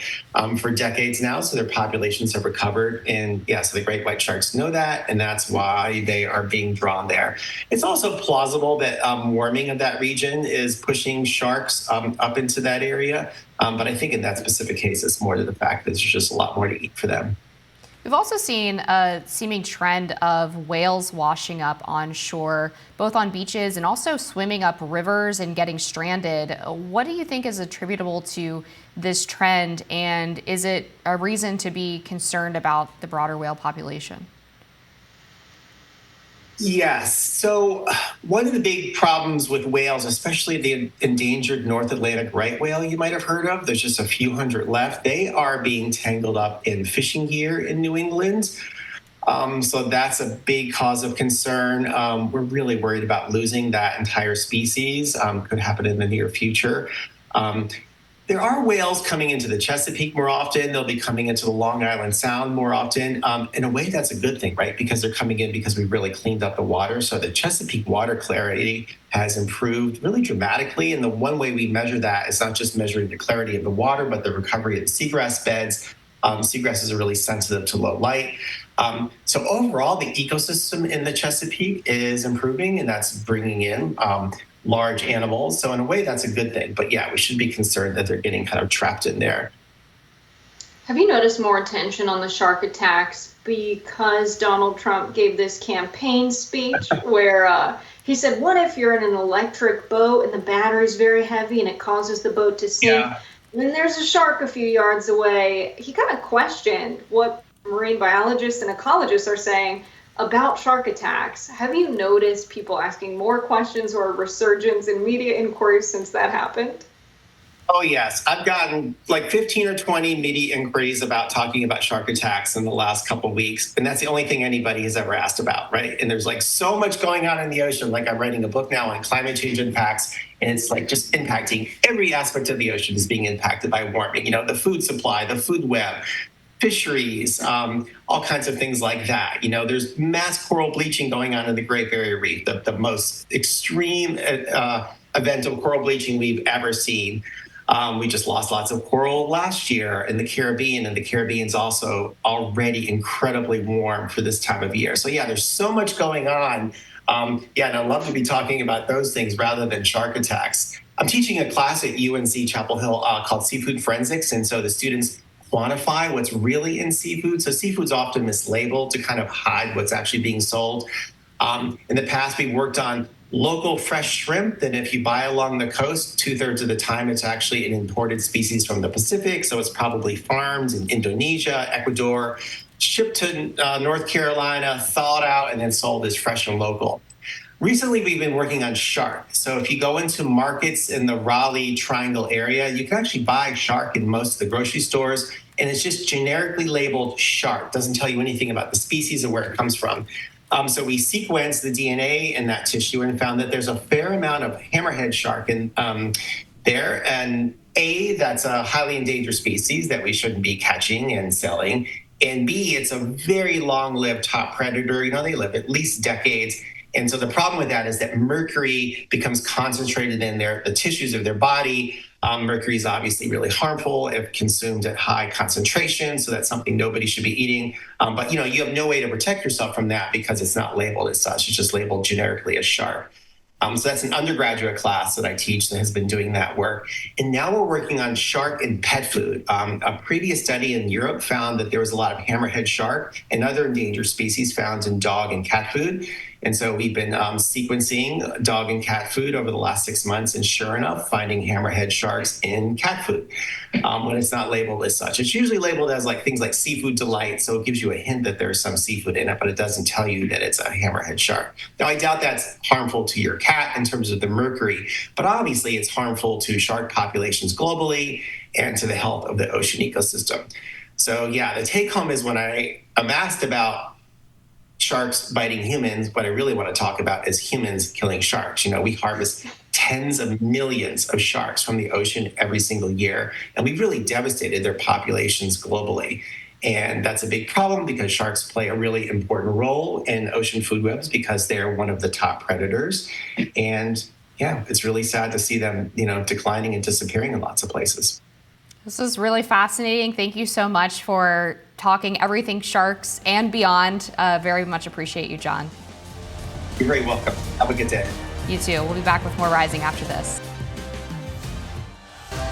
for decades now, so their populations have recovered. And yeah, so the great white sharks know that, and that's why they are being drawn there. It's also plausible that warming of that region is pushing sharks up into that area. But I think in that specific case, it's more to the fact that there's just a lot more to eat for them. We've also seen a seeming trend of whales washing up on shore, both on beaches and also swimming up rivers and getting stranded. What do you think is attributable to this trend, and is it a reason to be concerned about the broader whale population? Yes. So one of the big problems with whales, especially the endangered North Atlantic right whale you might have heard of, there's just a few hundred left. They are being tangled up in fishing gear in New England. So that's a big cause of concern. We're really worried about losing that entire species. Could happen in the near future. There are whales coming into the Chesapeake more often. They'll be coming into the Long Island Sound more often. In a way, that's a good thing, right? Because they're coming in because we really cleaned up the water. So the Chesapeake water clarity has improved really dramatically. And the one way we measure that is not just measuring the clarity of the water, but the recovery of the seagrass beds. Seagrasses are really sensitive to low light. So overall, the ecosystem in the Chesapeake is improving, and that's bringing in large animals. So in a way, that's a good thing. But yeah, we should be concerned that they're getting kind of trapped in there. Have you noticed more attention on the shark attacks because Donald Trump gave this campaign speech where he said, what if you're in an electric boat and the battery's very heavy and it causes the boat to sink? Yeah. And then there's a shark a few yards away. He kind of questioned what marine biologists and ecologists are saying about shark attacks. Have you noticed people asking more questions or a resurgence in media inquiries since that happened? Oh, yes. I've gotten like 15 or 20 media inquiries about talking about shark attacks in the last couple of weeks. And that's the only thing anybody has ever asked about, right? And there's like so much going on in the ocean. Like I'm writing a book now on climate change impacts, and it's like just impacting every aspect of the ocean is being impacted by warming. The food supply, the food web, fisheries, all kinds of things like that. There's mass coral bleaching going on in the Great Barrier Reef, the most extreme event of coral bleaching we've ever seen. We just lost lots of coral last year in the Caribbean, and the Caribbean's also already incredibly warm for this time of year. So yeah, there's so much going on. And I'd love to be talking about those things rather than shark attacks. I'm teaching a class at UNC Chapel Hill called Seafood Forensics, and so the students quantify what's really in seafood. So seafood's often mislabeled to kind of hide what's actually being sold. In the past, we've worked on local fresh shrimp that if you buy along the coast, 2/3 of the time it's actually an imported species from the Pacific. So it's probably farmed in Indonesia, Ecuador, shipped to North Carolina, thawed out, and then sold as fresh and local. Recently, we've been working on shark. So if you go into markets in the Raleigh Triangle area, you can actually buy shark in most of the grocery stores, and it's just generically labeled shark. Doesn't tell you anything about the species or where it comes from. So we sequenced the DNA in that tissue and found that there's a fair amount of hammerhead shark in there. And that's a highly endangered species that we shouldn't be catching and selling. And B, it's a very long-lived top predator. They live at least decades. And so the problem with that is that mercury becomes concentrated in the tissues of their body. Mercury is obviously really harmful if consumed at high concentration, so that's something nobody should be eating. But you have no way to protect yourself from that because it's not labeled as such. It's just labeled generically as shark. So that's an undergraduate class that I teach that has been doing that work. And now we're working on shark in pet food. A previous study in Europe found that there was a lot of hammerhead shark and other endangered species found in dog and cat food. And so we've been sequencing dog and cat food over the last 6 months, and sure enough, finding hammerhead sharks in cat food when it's not labeled as such. It's usually labeled as things like seafood delight, so it gives you a hint that there's some seafood in it, but it doesn't tell you that it's a hammerhead shark. Now, I doubt that's harmful to your cat in terms of the mercury, but obviously it's harmful to shark populations globally and to the health of the ocean ecosystem. So yeah, the take home is when I'm asked about sharks biting humans, what I really want to talk about is humans killing sharks. We harvest tens of millions of sharks from the ocean every single year, and we've really devastated their populations globally. And that's a big problem because sharks play a really important role in ocean food webs because they're one of the top predators. And yeah, it's really sad to see them, declining and disappearing in lots of places. This is really fascinating. Thank you so much for talking everything sharks and beyond. Very much appreciate you, John. You're very welcome. Have a good day. You too. We'll be back with more Rising after this.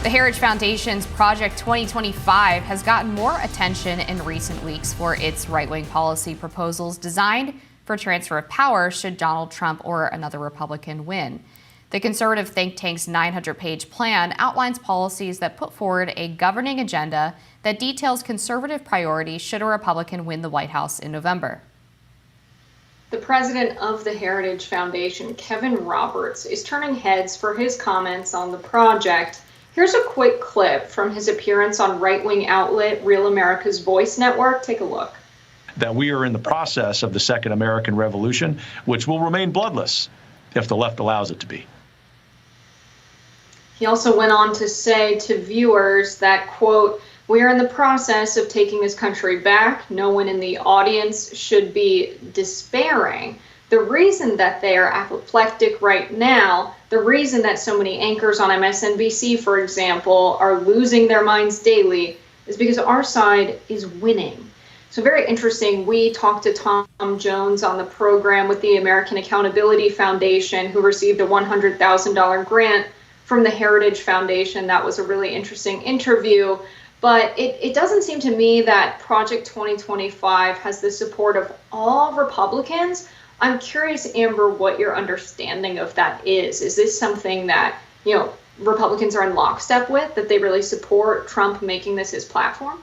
The Heritage Foundation's Project 2025 has gotten more attention in recent weeks for its right-wing policy proposals designed for transfer of power should Donald Trump or another Republican win. The conservative think tank's 900-page plan outlines policies that put forward a governing agenda that details conservative priorities should a Republican win the White House in November. The president of the Heritage Foundation, Kevin Roberts, is turning heads for his comments on the project. Here's a quick clip from his appearance on right-wing outlet Real America's Voice Network. Take a look. That we are in the process of the Second American Revolution, which will remain bloodless if the left allows it to be. He also went on to say to viewers that, quote, "We are in the process of taking this country back. No one in the audience should be despairing. The reason that they are apoplectic right now, the reason that so many anchors on MSNBC, for example, are losing their minds daily is because our side is winning." So very interesting. We talked to Tom Jones on the program with the American Accountability Foundation, who received a $100,000 grant from the Heritage Foundation. That was a really interesting interview. But it doesn't seem to me that Project 2025 has the support of all Republicans. I'm curious, Amber, what your understanding of that is. Is this something that, Republicans are in lockstep with, that they really support Trump making this his platform?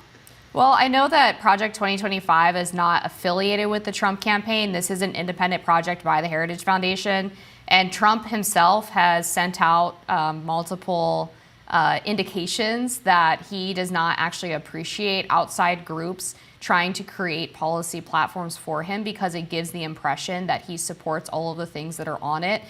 Well, I know that Project 2025 is not affiliated with the Trump campaign. This is an independent project by the Heritage Foundation. And Trump himself has sent out multiple indications that he does not actually appreciate outside groups trying to create policy platforms for him because it gives the impression that he supports all of the things that are on it.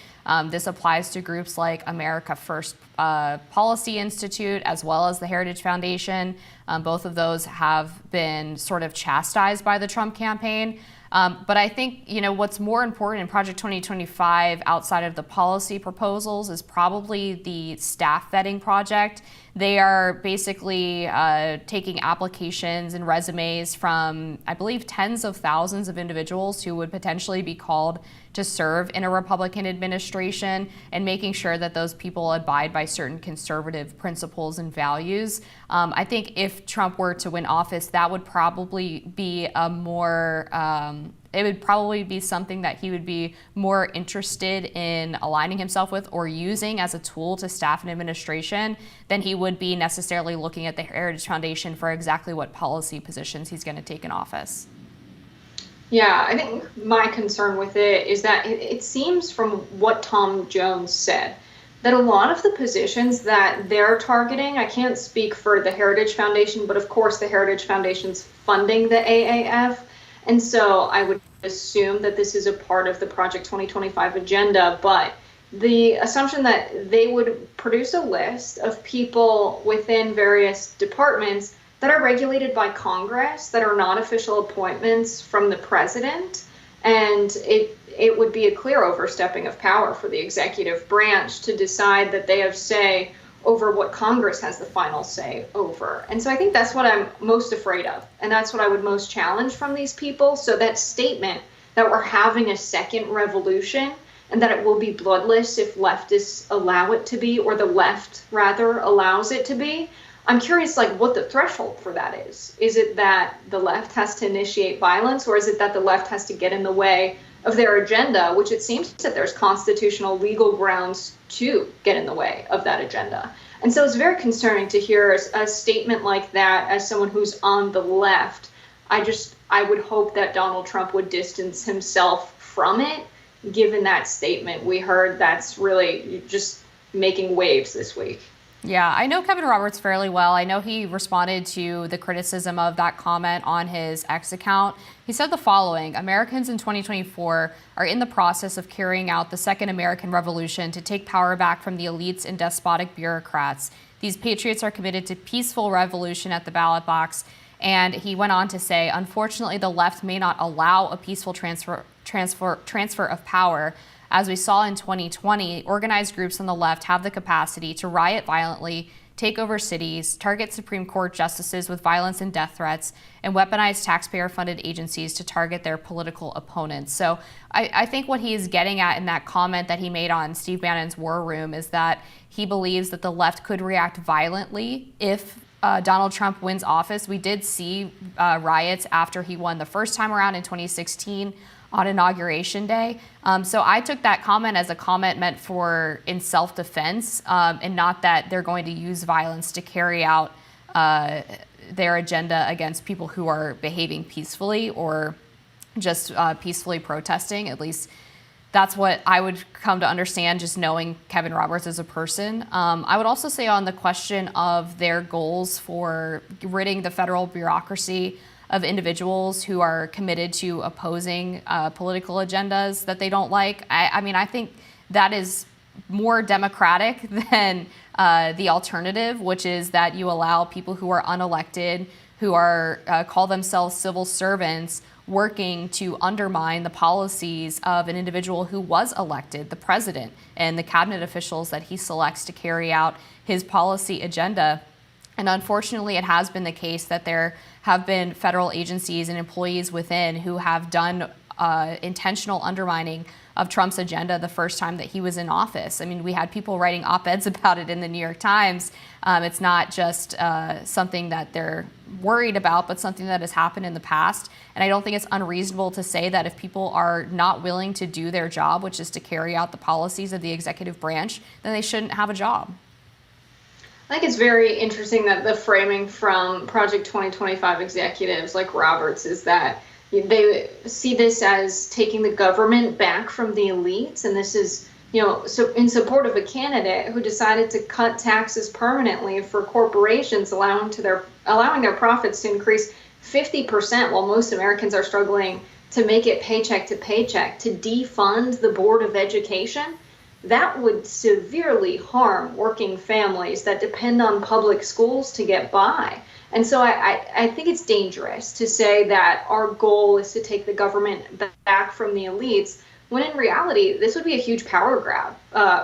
This applies to groups like America First Policy Institute as well as the Heritage Foundation. Both of those have been sort of chastised by the Trump campaign. But I think, what's more important in Project 2025 outside of the policy proposals is probably the staff vetting project. They are basically taking applications and resumes from, I believe, tens of thousands of individuals who would potentially be called to serve in a Republican administration and making sure that those people abide by certain conservative principles and values. I think if Trump were to win office, that would probably be a more it would probably be something that he would be more interested in aligning himself with or using as a tool to staff an administration than he would be necessarily looking at the Heritage Foundation for exactly what policy positions he's going to take in office. Yeah, I think my concern with it is that it seems from what Tom Jones said that a lot of the positions that they're targeting, I can't speak for the Heritage Foundation, but of course the Heritage Foundation's funding the AAF. And so I would assume that this is a part of the Project 2025 agenda, but the assumption that they would produce a list of people within various departments that are regulated by Congress, that are not official appointments from the president, and it would be a clear overstepping of power for the executive branch to decide that they have say over what Congress has the final say over. And so I think that's what I'm most afraid of, and that's what I would most challenge from these people. So that statement that we're having a second revolution and that it will be bloodless if leftists allow it to be, or the left rather allows it to be, I'm curious, like, what the threshold for that is. Is it that the left has to initiate violence, or is it that the left has to get in the way of their agenda, which it seems that there's constitutional legal grounds to get in the way of that agenda? And so it's very concerning to hear a statement like that as someone who's on the left. I would hope that Donald Trump would distance himself from it, given that statement we heard that's really just making waves this week. Yeah, I know Kevin Roberts fairly well. I know he responded to the criticism of that comment on his X account. He said the following: Americans in 2024 are in the process of carrying out the second American Revolution to take power back from the elites and despotic bureaucrats. These patriots are committed to peaceful revolution at the ballot box. And he went on to say, unfortunately, the left may not allow a peaceful transfer of power. As we saw in 2020, organized groups on the left have the capacity to riot violently, take over cities, target Supreme Court justices with violence and death threats, and weaponize taxpayer-funded agencies to target their political opponents. So I think what he is getting at in that comment that he made on Steve Bannon's War Room is that he believes that the left could react violently if Donald Trump wins office. We did see riots after he won the first time around in 2016 on Inauguration Day. So I took that comment as a comment meant for in self-defense, and not that they're going to use violence to carry out their agenda against people who are behaving peacefully or just peacefully protesting. At least that's what I would come to understand just knowing Kevin Roberts as a person. I would also say on the question of their goals for ridding the federal bureaucracy of individuals who are committed to opposing political agendas that they don't like. I mean, I think that is more democratic than the alternative, which is that you allow people who are unelected, who are call themselves civil servants, working to undermine the policies of an individual who was elected, the president, and the cabinet officials that he selects to carry out his policy agenda. And unfortunately, it has been the case that there have been federal agencies and employees within who have done intentional undermining of Trump's agenda the first time that he was in office. I mean, we had people writing op-eds about it in the New York Times. It's not just something that they're worried about, but something that has happened in the past. And I don't think it's unreasonable to say that if people are not willing to do their job, which is to carry out the policies of the executive branch, then they shouldn't have a job. I think it's very interesting that the framing from Project 2025 executives like Roberts is that they see this as taking the government back from the elites. And this is, so in support of a candidate who decided to cut taxes permanently for corporations, allowing their profits to increase 50% while most Americans are struggling to make it paycheck to paycheck, to defund the Board of Education. That would severely harm working families that depend on public schools to get by. And so I think it's dangerous to say that our goal is to take the government back from the elites, when in reality, this would be a huge power grab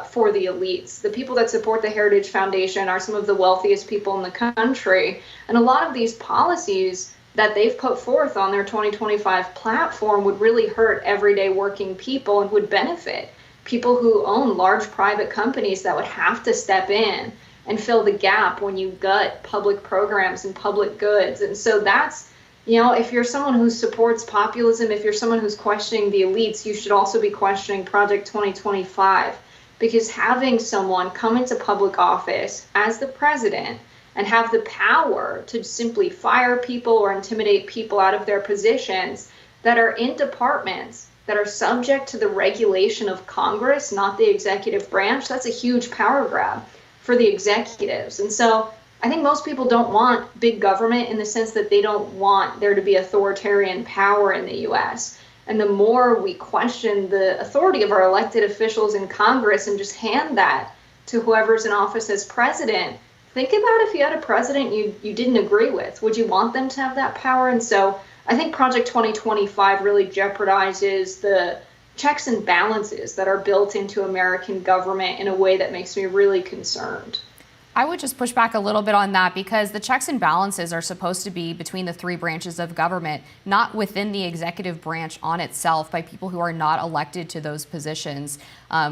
for the elites. The people that support the Heritage Foundation are some of the wealthiest people in the country. And a lot of these policies that they've put forth on their 2025 platform would really hurt everyday working people and would benefit people who own large private companies that would have to step in and fill the gap when you gut public programs and public goods. And so that's, if you're someone who supports populism, if you're someone who's questioning the elites, you should also be questioning Project 2025, because having someone come into public office as the president and have the power to simply fire people or intimidate people out of their positions that are in departments that are subject to the regulation of Congress, not the executive branch, that's a huge power grab for the executives. And so I think most people don't want big government in the sense that they don't want there to be authoritarian power in the US. And the more we question the authority of our elected officials in Congress and just hand that to whoever's in office as president, think about if you had a president you didn't agree with. Would you want them to have that power? And so I think Project 2025 really jeopardizes the checks and balances that are built into American government in a way that makes me really concerned. I would just push back a little bit on that, because the checks and balances are supposed to be between the three branches of government, not within the executive branch on itself by people who are not elected to those positions.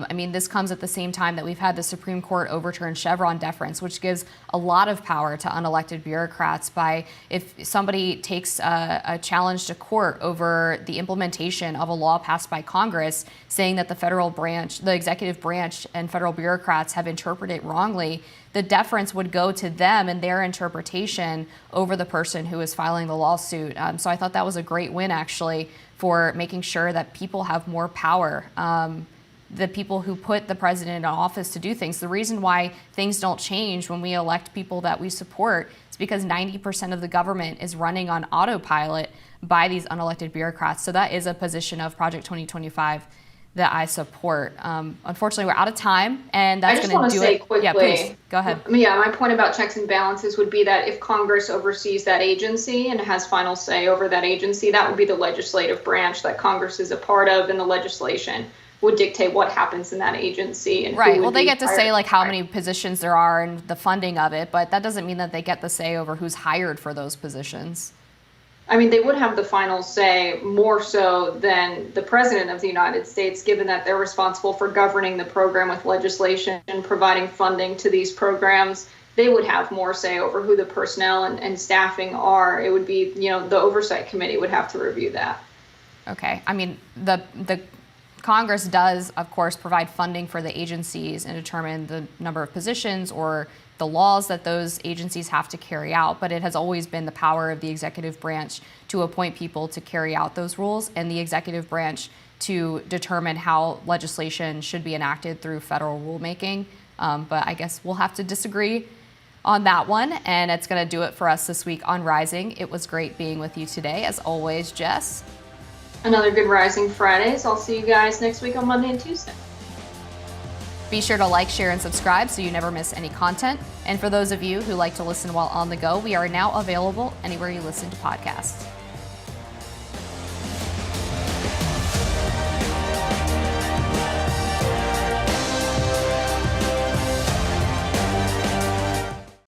This comes at the same time that we've had the Supreme Court overturn Chevron deference, which gives a lot of power to unelected bureaucrats by if somebody takes a challenge to court over the implementation of a law passed by Congress, saying that the federal branch, the executive branch and federal bureaucrats have interpreted it wrongly, the deference would go to them and their interpretation over the person who is filing the lawsuit. So I thought that was a great win, actually, for making sure that people have more power. The people who put the president in office to do things. The reason why things don't change when we elect people that we support is because 90% of the government is running on autopilot by these unelected bureaucrats. So that is a position of Project 2025 that I support. Unfortunately, we're out of time, and that's going to do it. Quickly, yeah, please go ahead. Yeah, my point about checks and balances would be that if Congress oversees that agency and has final say over that agency, that would be the legislative branch that Congress is a part of, and the legislation would dictate what happens in that agency. And right. Well, they get to say like how many positions there are and the funding of it, but that doesn't mean that they get the say over who's hired for those positions. They would have the final say more so than the president of the United States, given that they're responsible for governing the program with legislation and providing funding to these programs. They would have more say over who the personnel and staffing are. It would be, the oversight committee would have to review that. Okay. The Congress does, of course, provide funding for the agencies and determine the number of positions or the laws that those agencies have to carry out, but it has always been the power of the executive branch to appoint people to carry out those rules, and the executive branch to determine how legislation should be enacted through federal rulemaking. But I guess we'll have to disagree on that one, and it's going to do it for us this week on Rising. It was great being with you today, as always, Jess. Another good Rising Fridays. I'll see you guys next week on Monday and Tuesday. Be sure to like, share, and subscribe so you never miss any content. And for those of you who like to listen while on the go, we are now available anywhere you listen to podcasts.